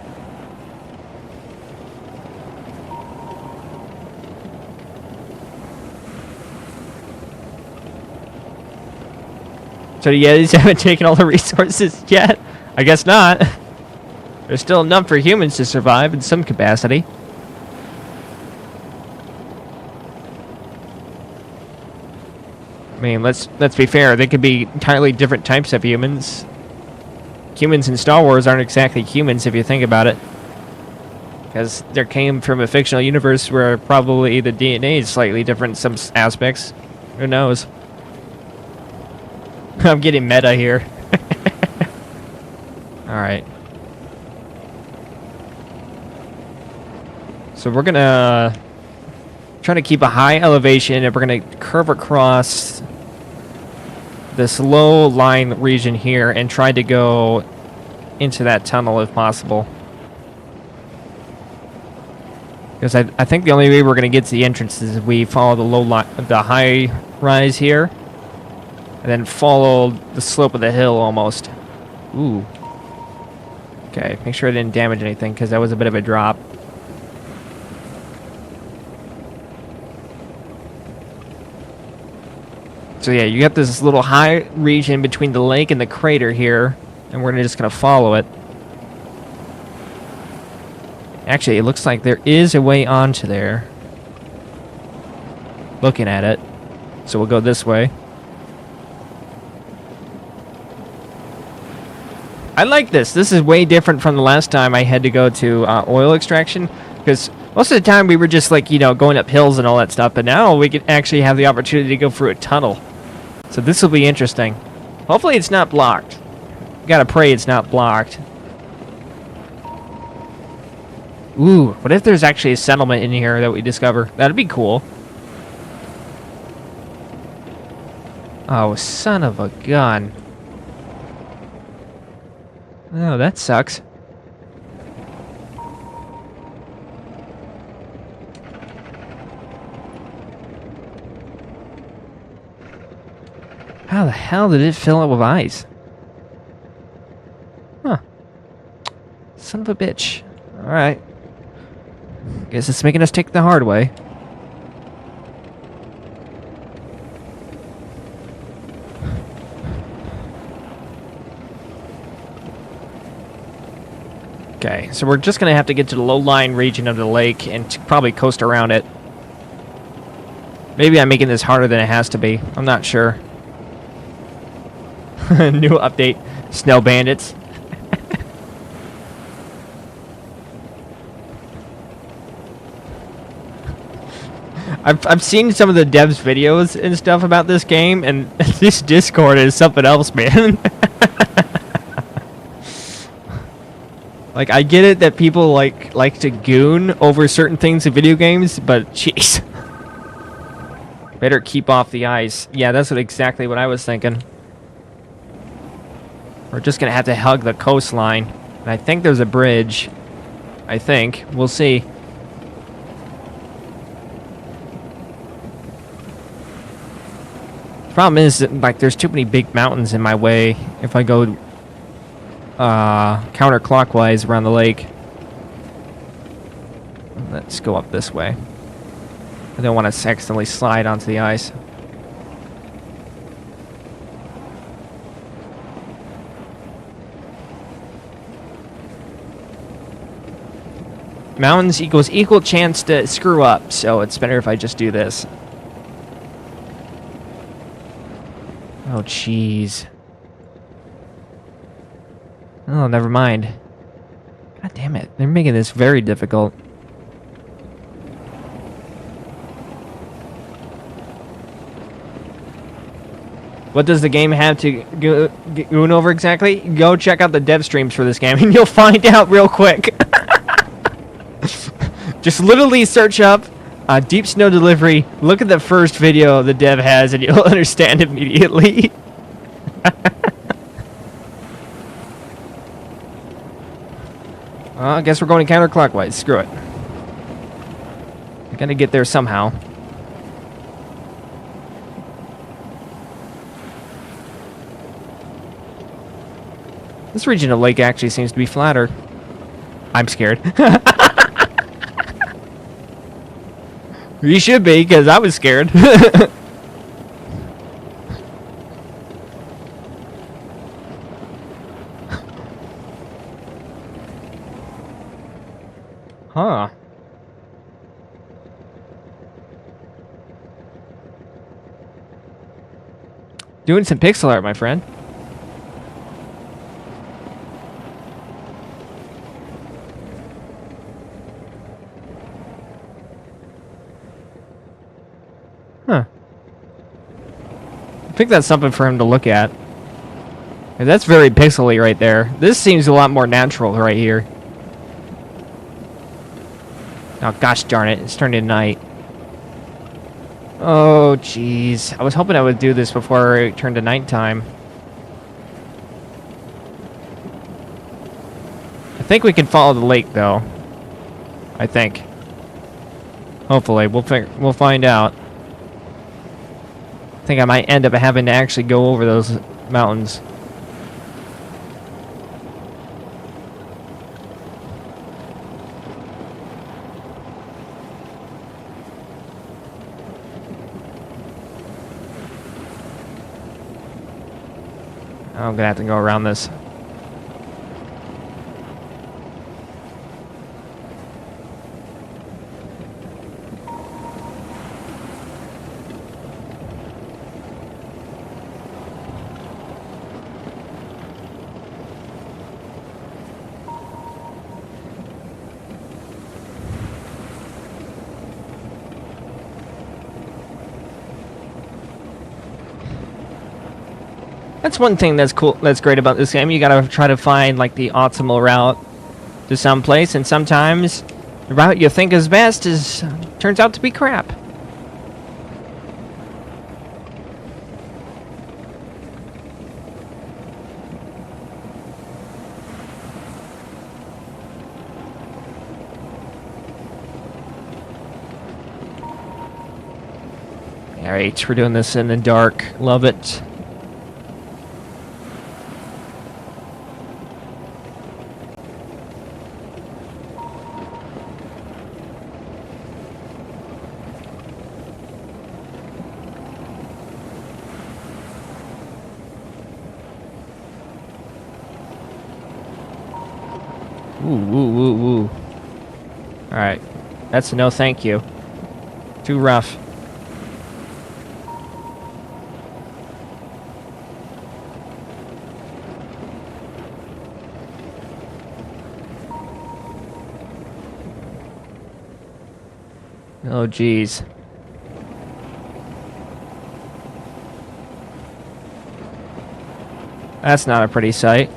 So the Yetis haven't taken all the resources yet? I guess not. There's still enough for humans to survive in some capacity. I mean, let's be fair. They could be entirely different types of humans. Humans in Star Wars aren't exactly humans if you think about it. Because they came from a fictional universe where probably the DNA is slightly different in some aspects. Who knows? I'm getting meta here. Alright. So we're gonna try to keep a high elevation, and we're gonna curve across this low line region here and try to go into that tunnel if possible. Because I think the only way we're gonna get to the entrance is if we follow the high rise here, and then follow the slope of the hill almost. Ooh. Okay, make sure I didn't damage anything because that was a bit of a drop. So yeah, you got this little high region between the lake and the crater here, and we're just gonna follow it. Actually, it looks like there is a way onto there. Looking at it. So we'll go this way. I like this. This is way different from the last time I had to go to oil extraction. Because most of the time we were just like, you know, going up hills and all that stuff. But now we can actually have the opportunity to go through a tunnel. So this will be interesting. Hopefully it's not blocked. Gotta pray it's not blocked. Ooh, what if there's actually a settlement in here that we discover? That'd be cool. Oh, son of a gun. Oh, that sucks. How the hell did it fill up with ice? Huh. Son of a bitch. Alright. Guess it's making us take the hard way. Okay, so we're just going to have to get to the low-lying region of the lake and probably coast around it. Maybe I'm making this harder than it has to be. I'm not sure. New update. Snow bandits. I've seen some of the devs' videos and stuff about this game, and this Discord is something else, man. Like, I get it that people like to goon over certain things in video games, but jeez. Better keep off the ice. Yeah, that's exactly what I was thinking. We're just gonna have to hug the coastline. And I think there's a bridge. I think. We'll see. Problem is that, like, there's too many big mountains in my way if I go counterclockwise around the lake. Let's go up this way. I don't want to accidentally slide onto the ice. Mountains equals equal chance to screw up, so it's better if I just do this. Oh, jeez. Oh, never mind. God damn it. They're making this very difficult. What does the game have to goon over exactly? Go check out the dev streams for this game and you'll find out real quick. Just literally search up Deep Snow Delivery, look at the first video the dev has, and you'll understand immediately. Well, I guess we're going counterclockwise. Screw it. I gotta get there somehow. This region of lake actually seems to be flatter. I'm scared. You should be, because I was scared. Huh. Doing some pixel art, my friend. Huh. I think that's something for him to look at. That's very pixely right there. This seems a lot more natural right here. Oh, gosh darn it. It's turned into night. Oh, jeez. I was hoping I would do this before it turned to nighttime. I think we can follow the lake, though. I think. Hopefully. We'll find out. I think I might end up having to actually go over those mountains. I'm gonna have to go around this. That's one thing that's cool, that's great about this game. You gotta try to find, like, the optimal route to some place, and sometimes the route you think is best turns out to be crap. Alright, we're doing this in the dark. Love it. Ooh. Alright. That's a no thank you. Too rough. Oh, geez. That's not a pretty sight.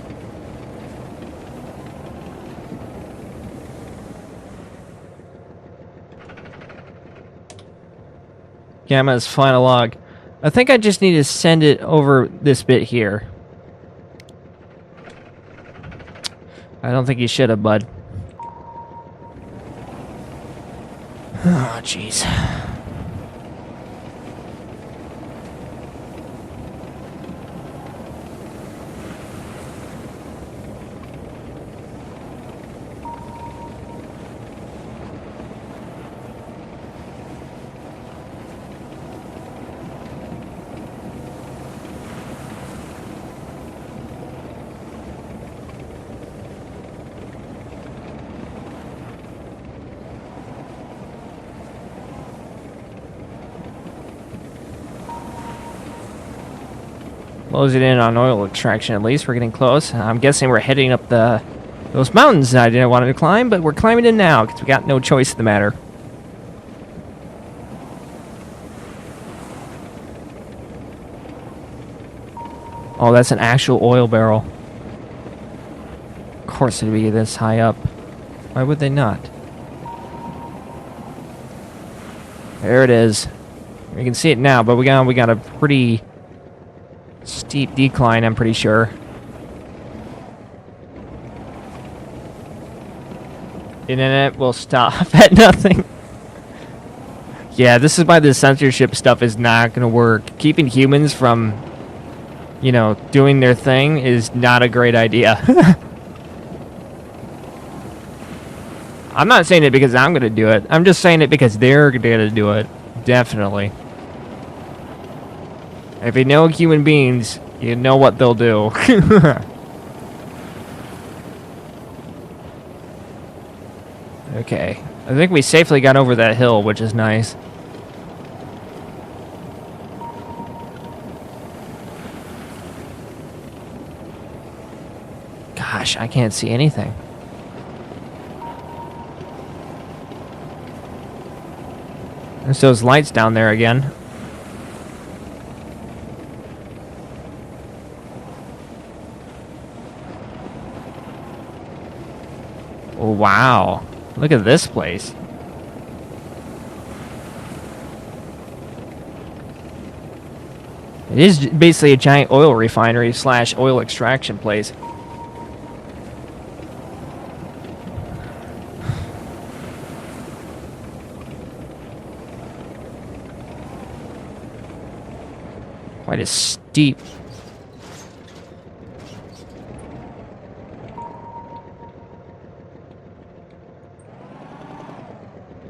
Gamma's final log. I think I just need to send it over this bit here. I don't think you should have, bud. Oh, jeez. Closing in on oil extraction, at least. We're getting close. I'm guessing we're heading up those mountains that I didn't want to climb, but we're climbing in now because we got no choice in the matter. Oh, that's an actual oil barrel. Of course it'd be this high up. Why would they not? There it is. You can see it now, but we got a pretty steep decline, I'm pretty sure. Internet will stop at nothing. Yeah, this is why the censorship stuff is not gonna work. Keeping humans from, you know, doing their thing is not a great idea. I'm not saying it because I'm gonna do it. I'm just saying it because they're gonna do it. Definitely. If you know human beings, you know what they'll do. Okay. I think we safely got over that hill, which is nice. Gosh, I can't see anything. There's those lights down there again. Oh, wow. Look at this place. It is basically a giant oil refinery slash oil extraction place. Quite a steep.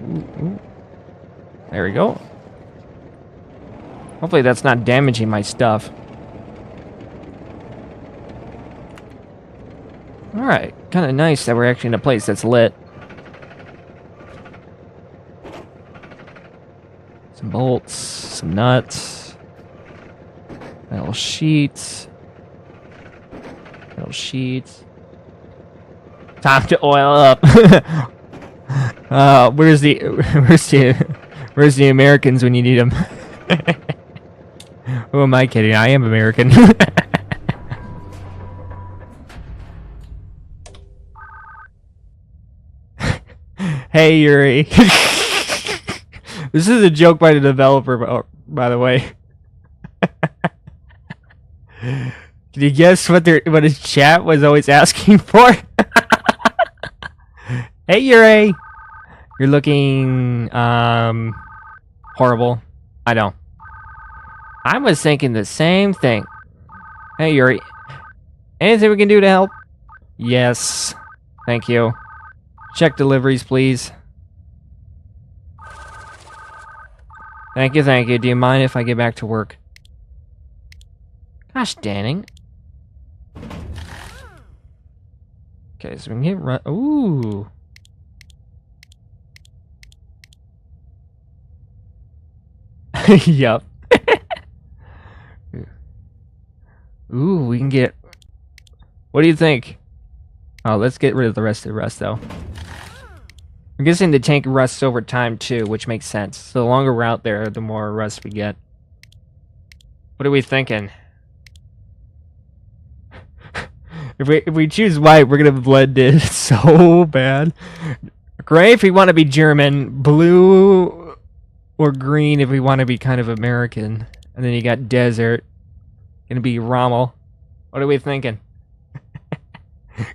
Ooh. There we go. Hopefully that's not damaging my stuff. Alright, kind of nice that we're actually in a place that's lit. Some bolts, some nuts, metal sheets. Metal sheets. Time to oil up. Where's the Americans when you need them? Who am I kidding? I am American. Hey, Yuri. This is a joke by the developer, by the way. Can you guess what his chat was always asking for? Hey, Yuri. You're looking horrible. I know. I was thinking the same thing. Hey, Yuri. Anything we can do to help? Yes. Thank you. Check deliveries, please. Thank you, thank you. Do you mind if I get back to work? Gosh dang. Okay, so we can get run. Ooh. Yup. Ooh, we can get... What do you think? Oh, let's get rid of the rest of the rust, though. I'm guessing the tank rusts over time, too, which makes sense. So the longer we're out there, the more rust we get. What are we thinking? If we choose white, we're gonna blend in so bad. Gray if we want to be German. Blue or green if we want to be kind of American. And then you got desert. Gonna be Rommel. What are we thinking?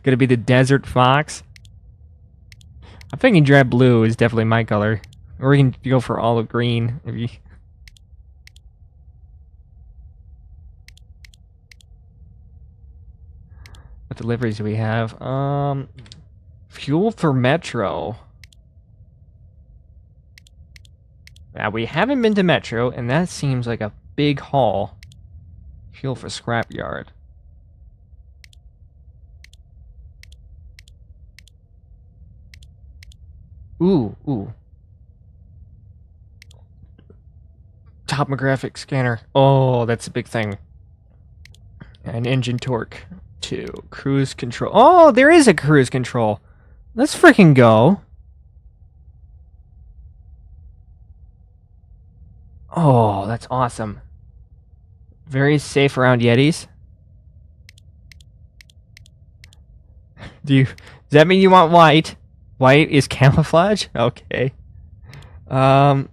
Gonna be the desert fox? I'm thinking drab blue is definitely my color. Or we can go for olive green if you... What deliveries do we have? Fuel for Metro. Now, we haven't been to Metro, and that seems like a big haul. Fuel for Scrapyard. Ooh. Topographic scanner. Oh, that's a big thing. And engine torque. 2. Cruise control. Oh, there is a cruise control. Let's freaking go. Oh, that's awesome. Very safe around Yetis. Does that mean you want white? White is camouflage? Okay. I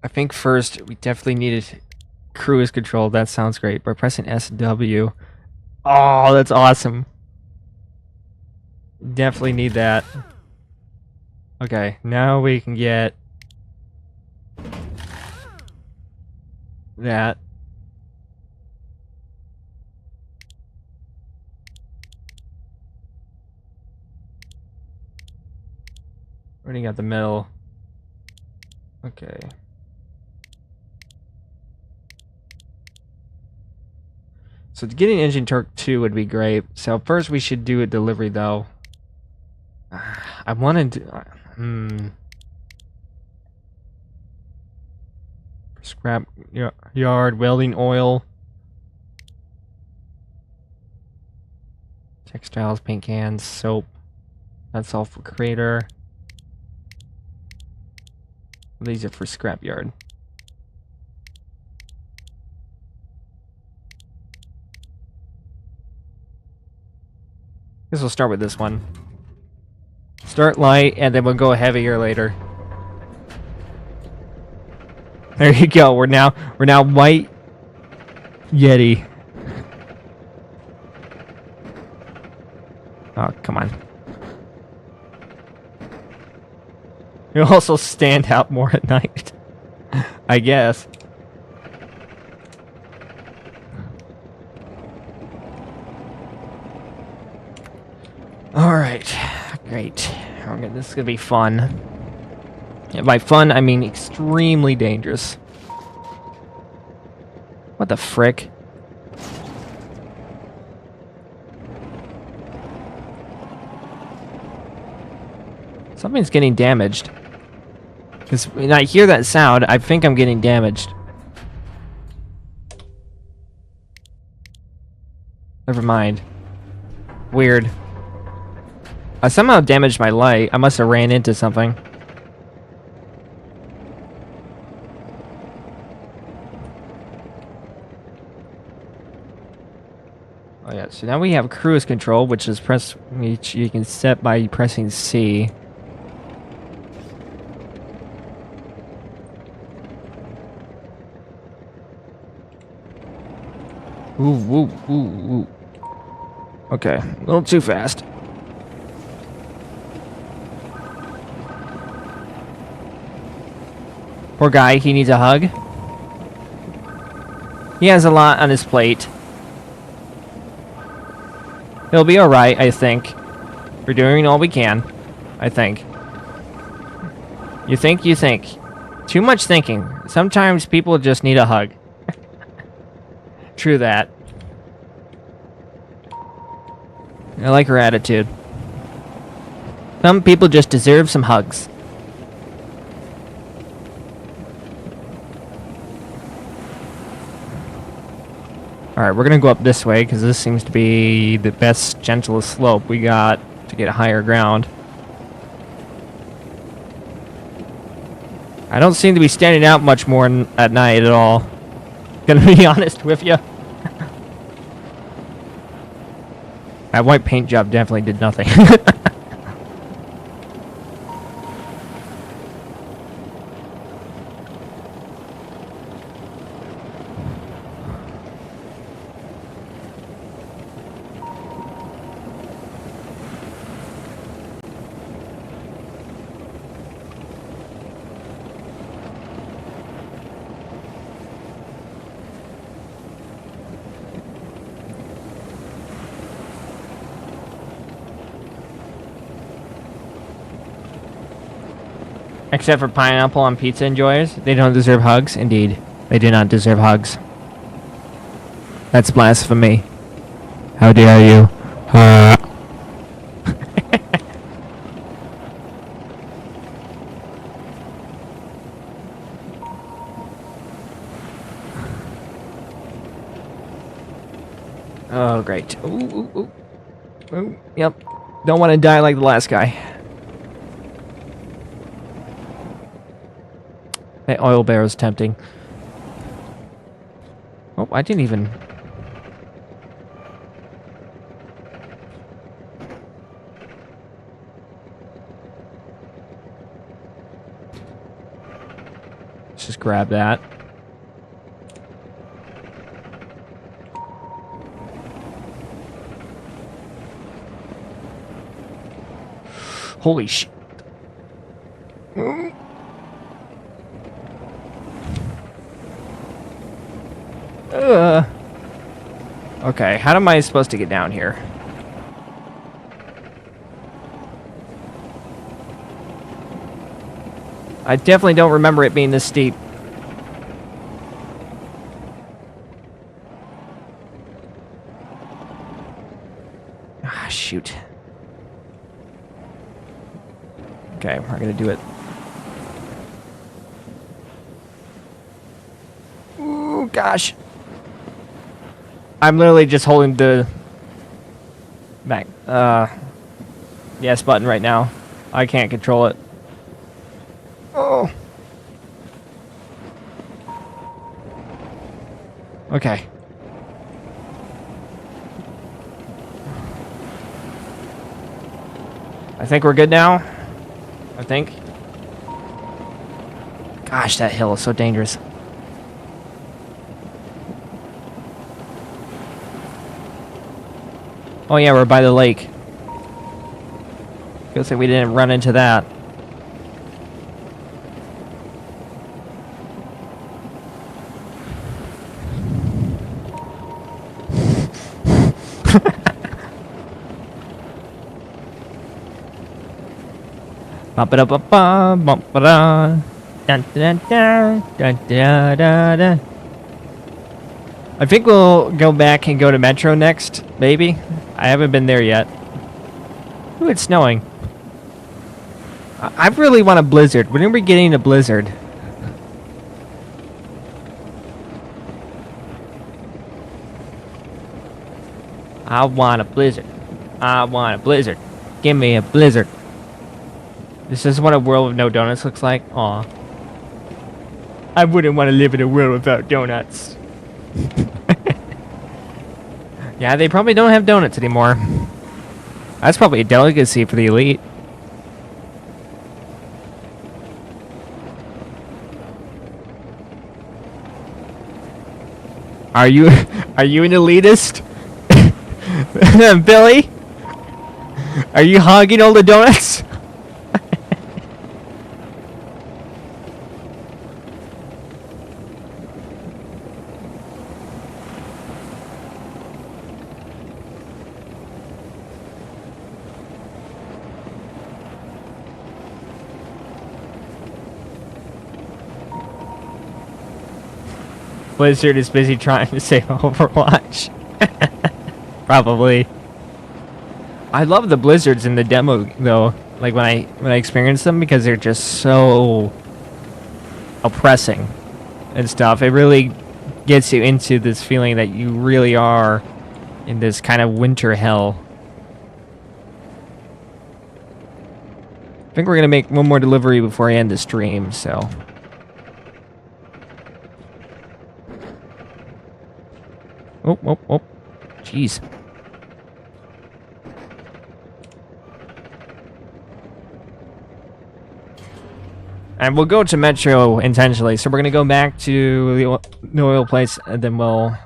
think first we definitely needed cruise control. That sounds great. By pressing SW. Oh, that's awesome. Definitely need that. Okay, now we can get that. Already got the metal. Okay. So getting engine torque 2 would be great. So first we should do a delivery though. I wanted to... Scrap yard, welding oil. Textiles, paint cans, soap. That's all for Crater. These are for scrapyard. Guess we'll start with this one. Start light, and then we'll go heavier later. There you go. We're now white Yeti. Oh, come on. You also stand out more at night, I guess. All right, great. Okay, this is gonna be fun. And by fun, I mean extremely dangerous. What the frick? Something's getting damaged. Because when I hear that sound, I think I'm getting damaged. Never mind. Weird. I somehow damaged my light. I must have ran into something. Oh yeah, so now we have cruise control, which you can set by pressing C. Ooh. Okay, a little too fast. Poor guy, he needs a hug. He has a lot on his plate. He'll be alright, I think. We're doing all we can, I think. You think, you think. Too much thinking. Sometimes people just need a hug. True that. I like her attitude. Some people just deserve some hugs. Alright, we're gonna go up this way, because this seems to be the best, gentlest slope we got to get higher ground. I don't seem to be standing out much more at night at all. Gonna be honest with you. That white paint job definitely did nothing. Except for pineapple on pizza enjoyers, they don't deserve hugs. Indeed, they do not deserve hugs. That's blasphemy. How dare you? Oh, great. Ooh, yep. Don't want to die like the last guy. That oil barrel is tempting. Oh, I didn't even... Let's just grab that. Holy shit. Okay, how am I supposed to get down here? I definitely don't remember it being this steep. Ah, shoot. Okay, we're gonna do it. Ooh, gosh. I'm literally just holding the back yes button right now. I can't control it. Oh. Okay. I think we're good now. I think. Gosh, that hill is so dangerous. Oh yeah, we're by the lake. Good thing we didn't run into that. Ba-ba-da-ba-ba, bum-ba-da. Dun, dun, dun, dun, dun, dun, dun. I think we'll go back and go to Metro next, maybe. I haven't been there yet. Ooh, it's snowing. I really want a blizzard. When are we getting a blizzard? I want a blizzard. I want a blizzard. Give me a blizzard. This is what a world with no donuts looks like. Aw. I wouldn't want to live in a world without donuts. Yeah, they probably don't have donuts anymore. That's probably a delicacy for the elite. Are you an elitist? Billy? Are you hogging all the donuts? Blizzard is busy trying to save Overwatch. Probably. I love the blizzards in the demo though. Like when I experience them, because they're just so oppressing and stuff. It really gets you into this feeling that you really are in this kind of winter hell. I think we're gonna make one more delivery before I end the stream, so. Oh. Jeez. And we'll go to Metro intentionally, so we're gonna go back to the oil place, and then we'll...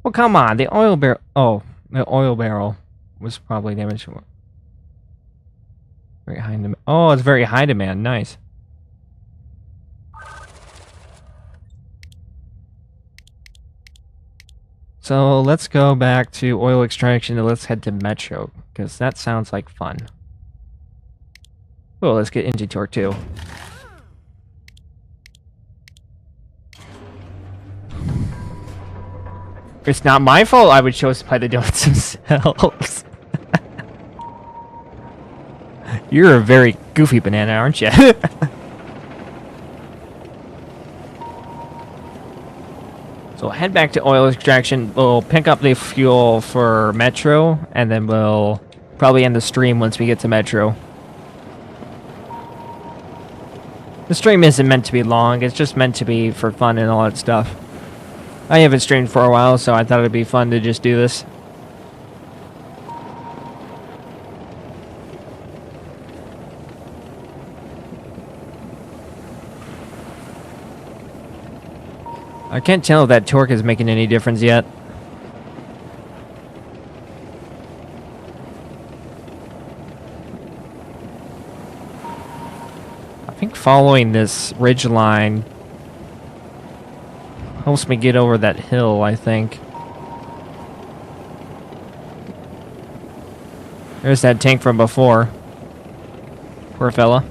Well, come on, the oil barrel... Oh, the oil barrel was probably damaged. Very high demand. Oh, it's very high demand. Nice. So let's go back to oil extraction and let's head to Metro, because that sounds like fun. Oh, let's get into Torque 2. It's not my fault I would show us by the donuts themselves. You're a very goofy banana, aren't you? So head back to oil extraction. We'll pick up the fuel for Metro, and then we'll probably end the stream once we get to Metro. The stream isn't meant to be long, it's just meant to be for fun and all that stuff. I haven't streamed for a while, so I thought it'd be fun to just do this. I can't tell if that torque is making any difference yet. I think following this ridge line helps me get over that hill, I think. There's that tank from before. Poor fella.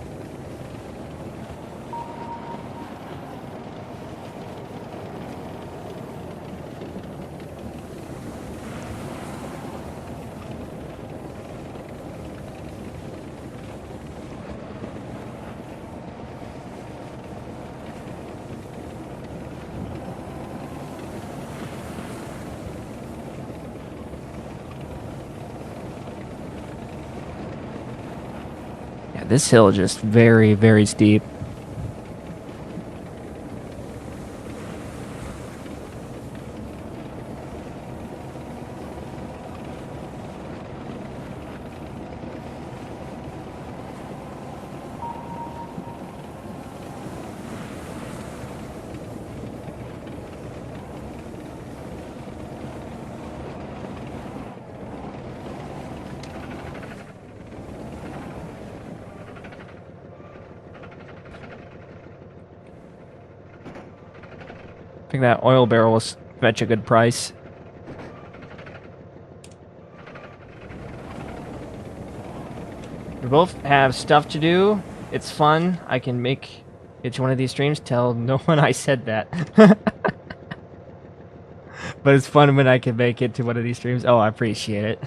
This hill is just very, very steep. I think that oil barrel will fetch a good price. We both have stuff to do. It's fun. I can make it to one of these streams. Tell no one I said that. But it's fun when I can make it to one of these streams. Oh, I appreciate it.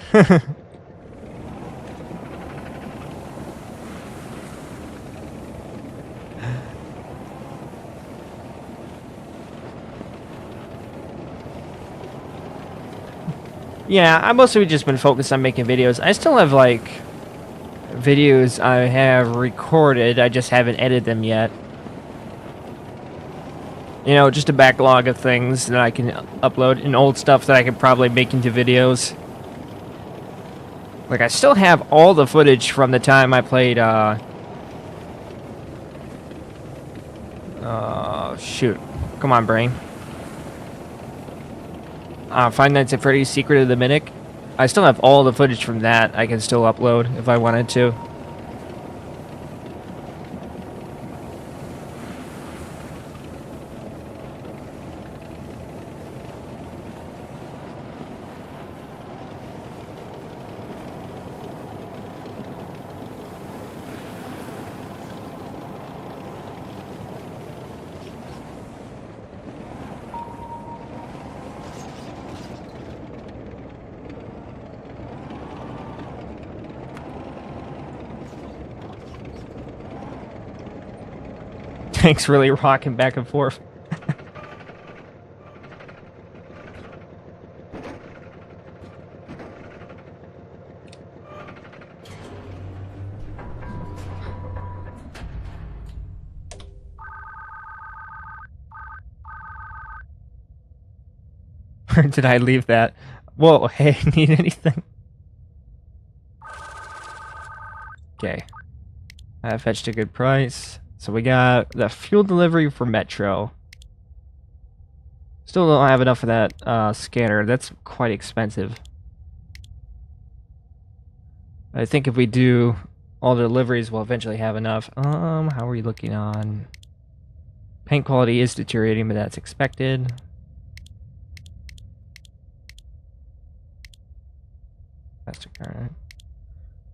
Yeah, I've mostly just been focused on making videos. I still have, like, videos I have recorded. I just haven't edited them yet. You know, just a backlog of things that I can upload, and old stuff that I could probably make into videos. Like, I still have all the footage from the time I played, shoot. Come on, brain. Five Nights at Freddy's Secret of the Mimic. I still have all the footage from that I can still upload if I wanted to. Tank's really rocking back and forth. Where did I leave that? Whoa, hey, need anything? Okay. I fetched a good price. So we got the fuel delivery for Metro. Still don't have enough of that scanner. That's quite expensive. I think if we do all the deliveries, we'll eventually have enough. How are we looking on? Paint quality is deteriorating, but that's expected.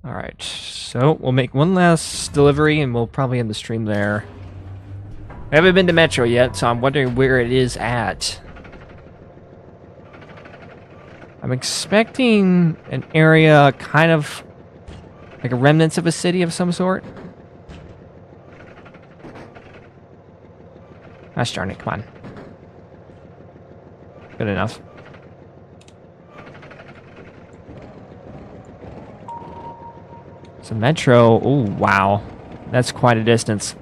Alright, so we'll make one last delivery and we'll probably end the stream there. I haven't been to Metro yet, so I'm wondering where it is at. I'm expecting an area kind of like a remnants of a city of some sort. Gosh darn it, come on. Good enough. So Metro, oh wow, that's quite a distance.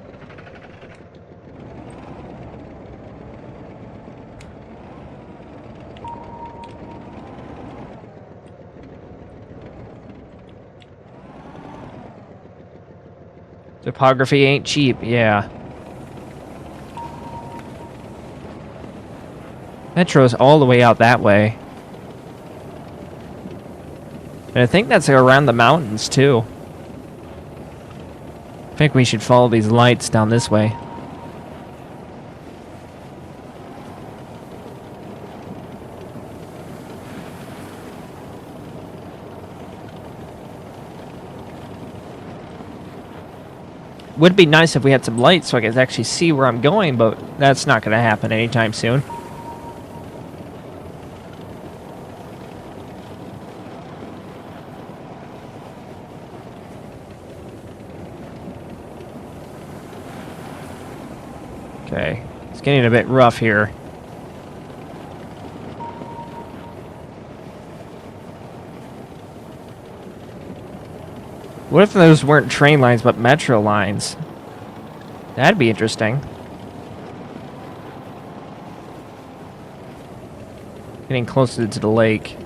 Topography ain't cheap, yeah. Metro's all the way out that way. And I think that's around the mountains too. I think we should follow these lights down this way. Would be nice if we had some lights so I could actually see where I'm going, but that's not going to happen anytime soon. Okay, it's getting a bit rough here. What if those weren't train lines but metro lines? That'd be interesting. Getting closer to the lake.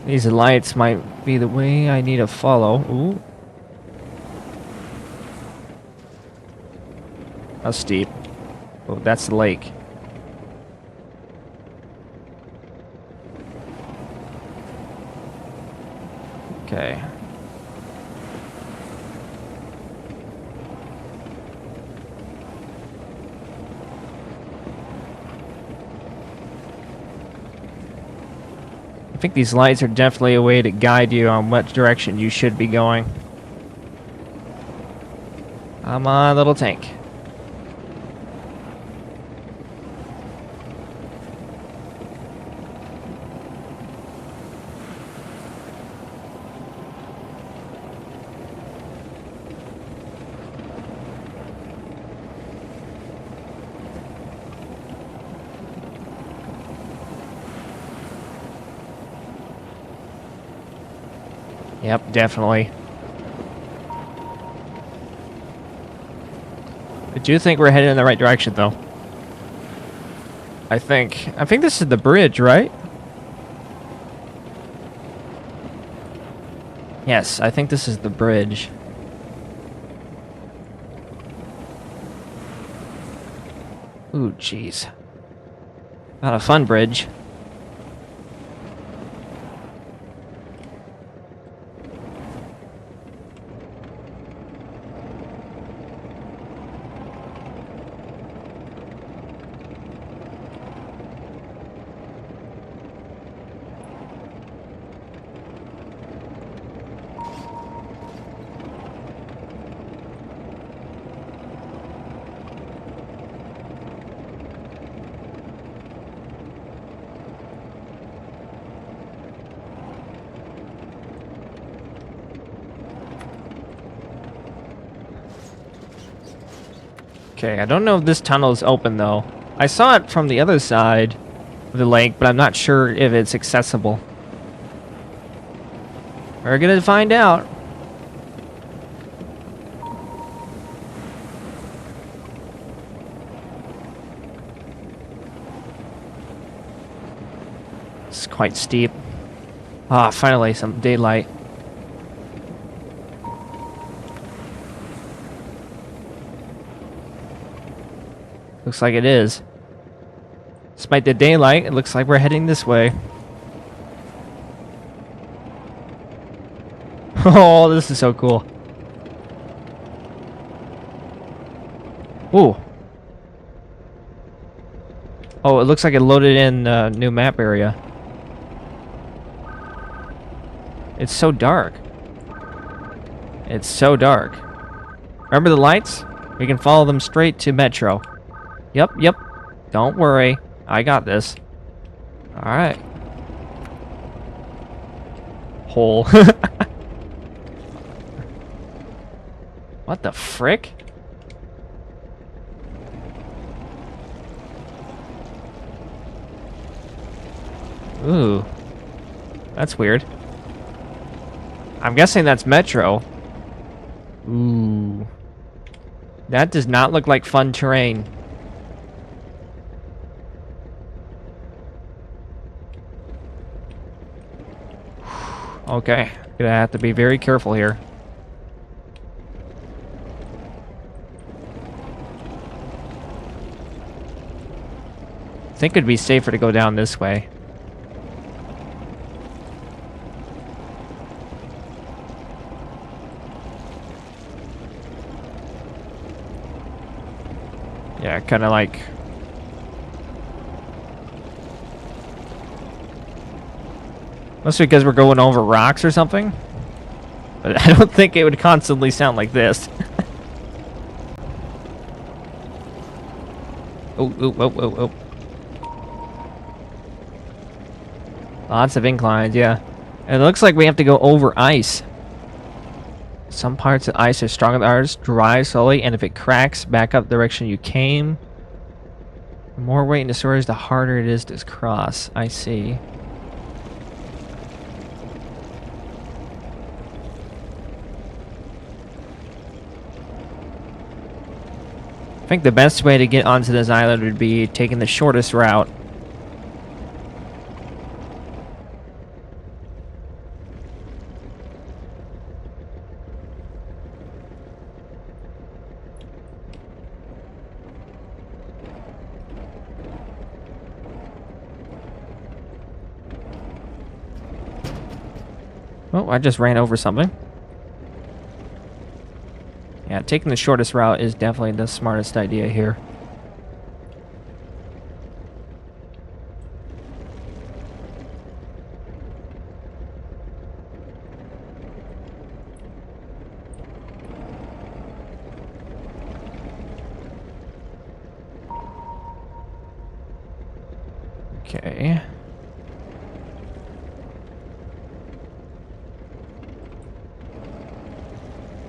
These lights might be the way I need to follow. Ooh. How steep. Oh, that's the lake. Okay. I think these lights are definitely a way to guide you on what direction you should be going. Come on, little tank. Yep, definitely. I do think we're headed in the right direction, though. I think this is the bridge, right? Yes, I think this is the bridge. Ooh, jeez. Not a fun bridge. Okay, I don't know if this tunnel is open, though. I saw it from the other side of the lake, but I'm not sure if it's accessible. We're gonna find out. It's quite steep. Ah, finally some daylight. Looks like it is. Despite the daylight, it looks like we're heading this way. Oh, this is so cool. Ooh. Oh, it looks like it loaded in a new map area. It's so dark. It's so dark. Remember the lights? We can follow them straight to Metro. Yep. Don't worry. I got this. Alright. Hole. What the frick? Ooh. That's weird. I'm guessing that's Metro. Ooh. That does not look like fun terrain. Okay, gonna have to be very careful here. I think it'd be safer to go down this way. Yeah, kind of like... Must be because we're going over rocks or something. But I don't think it would constantly sound like this. Oh. Lots of inclines, yeah. And it looks like we have to go over ice. Some parts of ice are stronger than others, dry slowly, and if it cracks, back up the direction you came. The more weight in the storage, the harder it is to cross. I see. I think the best way to get onto this island would be taking the shortest route. Oh, I just ran over something. Yeah, taking the shortest route is definitely the smartest idea here. Okay.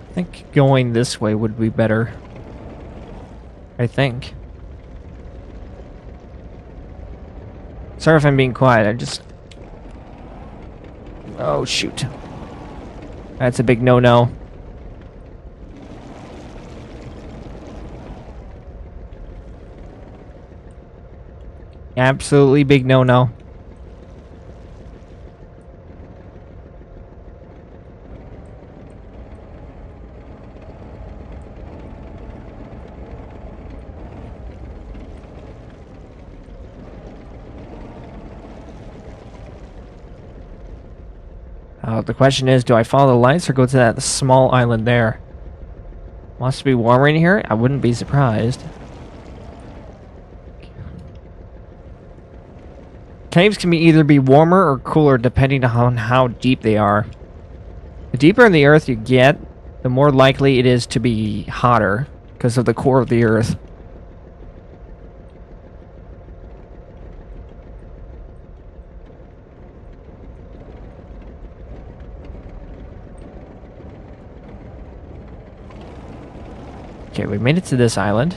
I think going this way would be better. I think. Sorry if I'm being quiet, I just... Oh, shoot. That's a big no-no. Absolutely big no-no. The question is, do I follow the lights or go to that small island there? Wants to be warmer in here? I wouldn't be surprised. Caves can either be warmer or cooler depending on how deep they are. The deeper in the earth you get, the more likely it is to be hotter because of the core of the earth. Okay, we made it to this island.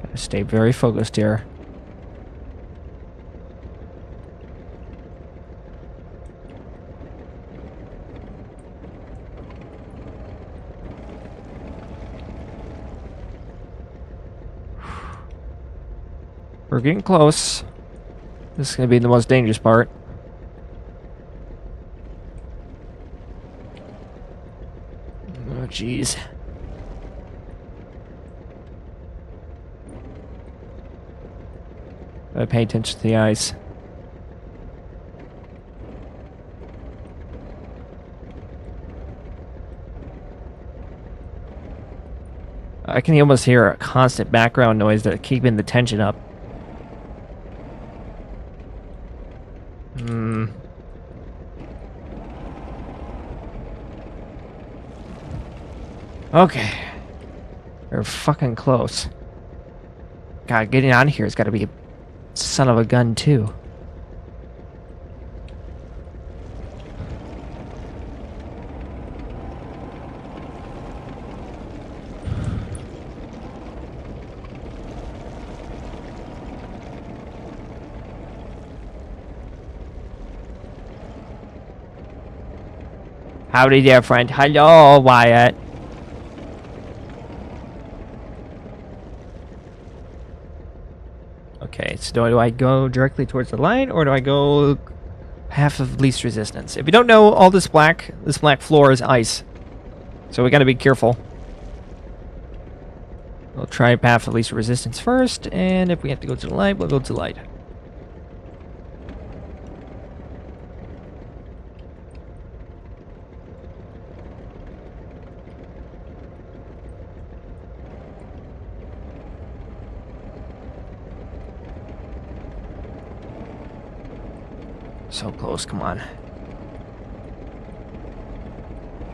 Gotta stay very focused here. We're getting close. This is going to be the most dangerous part. Oh, jeez. Gotta pay attention to the ice. I can almost hear a constant background noise that's keeping the tension up. Okay. We're fucking close. God, getting out of here has got to be a son of a gun, too. Howdy there, friend. Hello, Wyatt. Okay, so do I go directly towards the light, or do I go path of least resistance? If you don't know, all this black floor is ice. So we gotta be careful. We'll try path of least resistance first, and if we have to go to the light, we'll go to the light. So close, come on.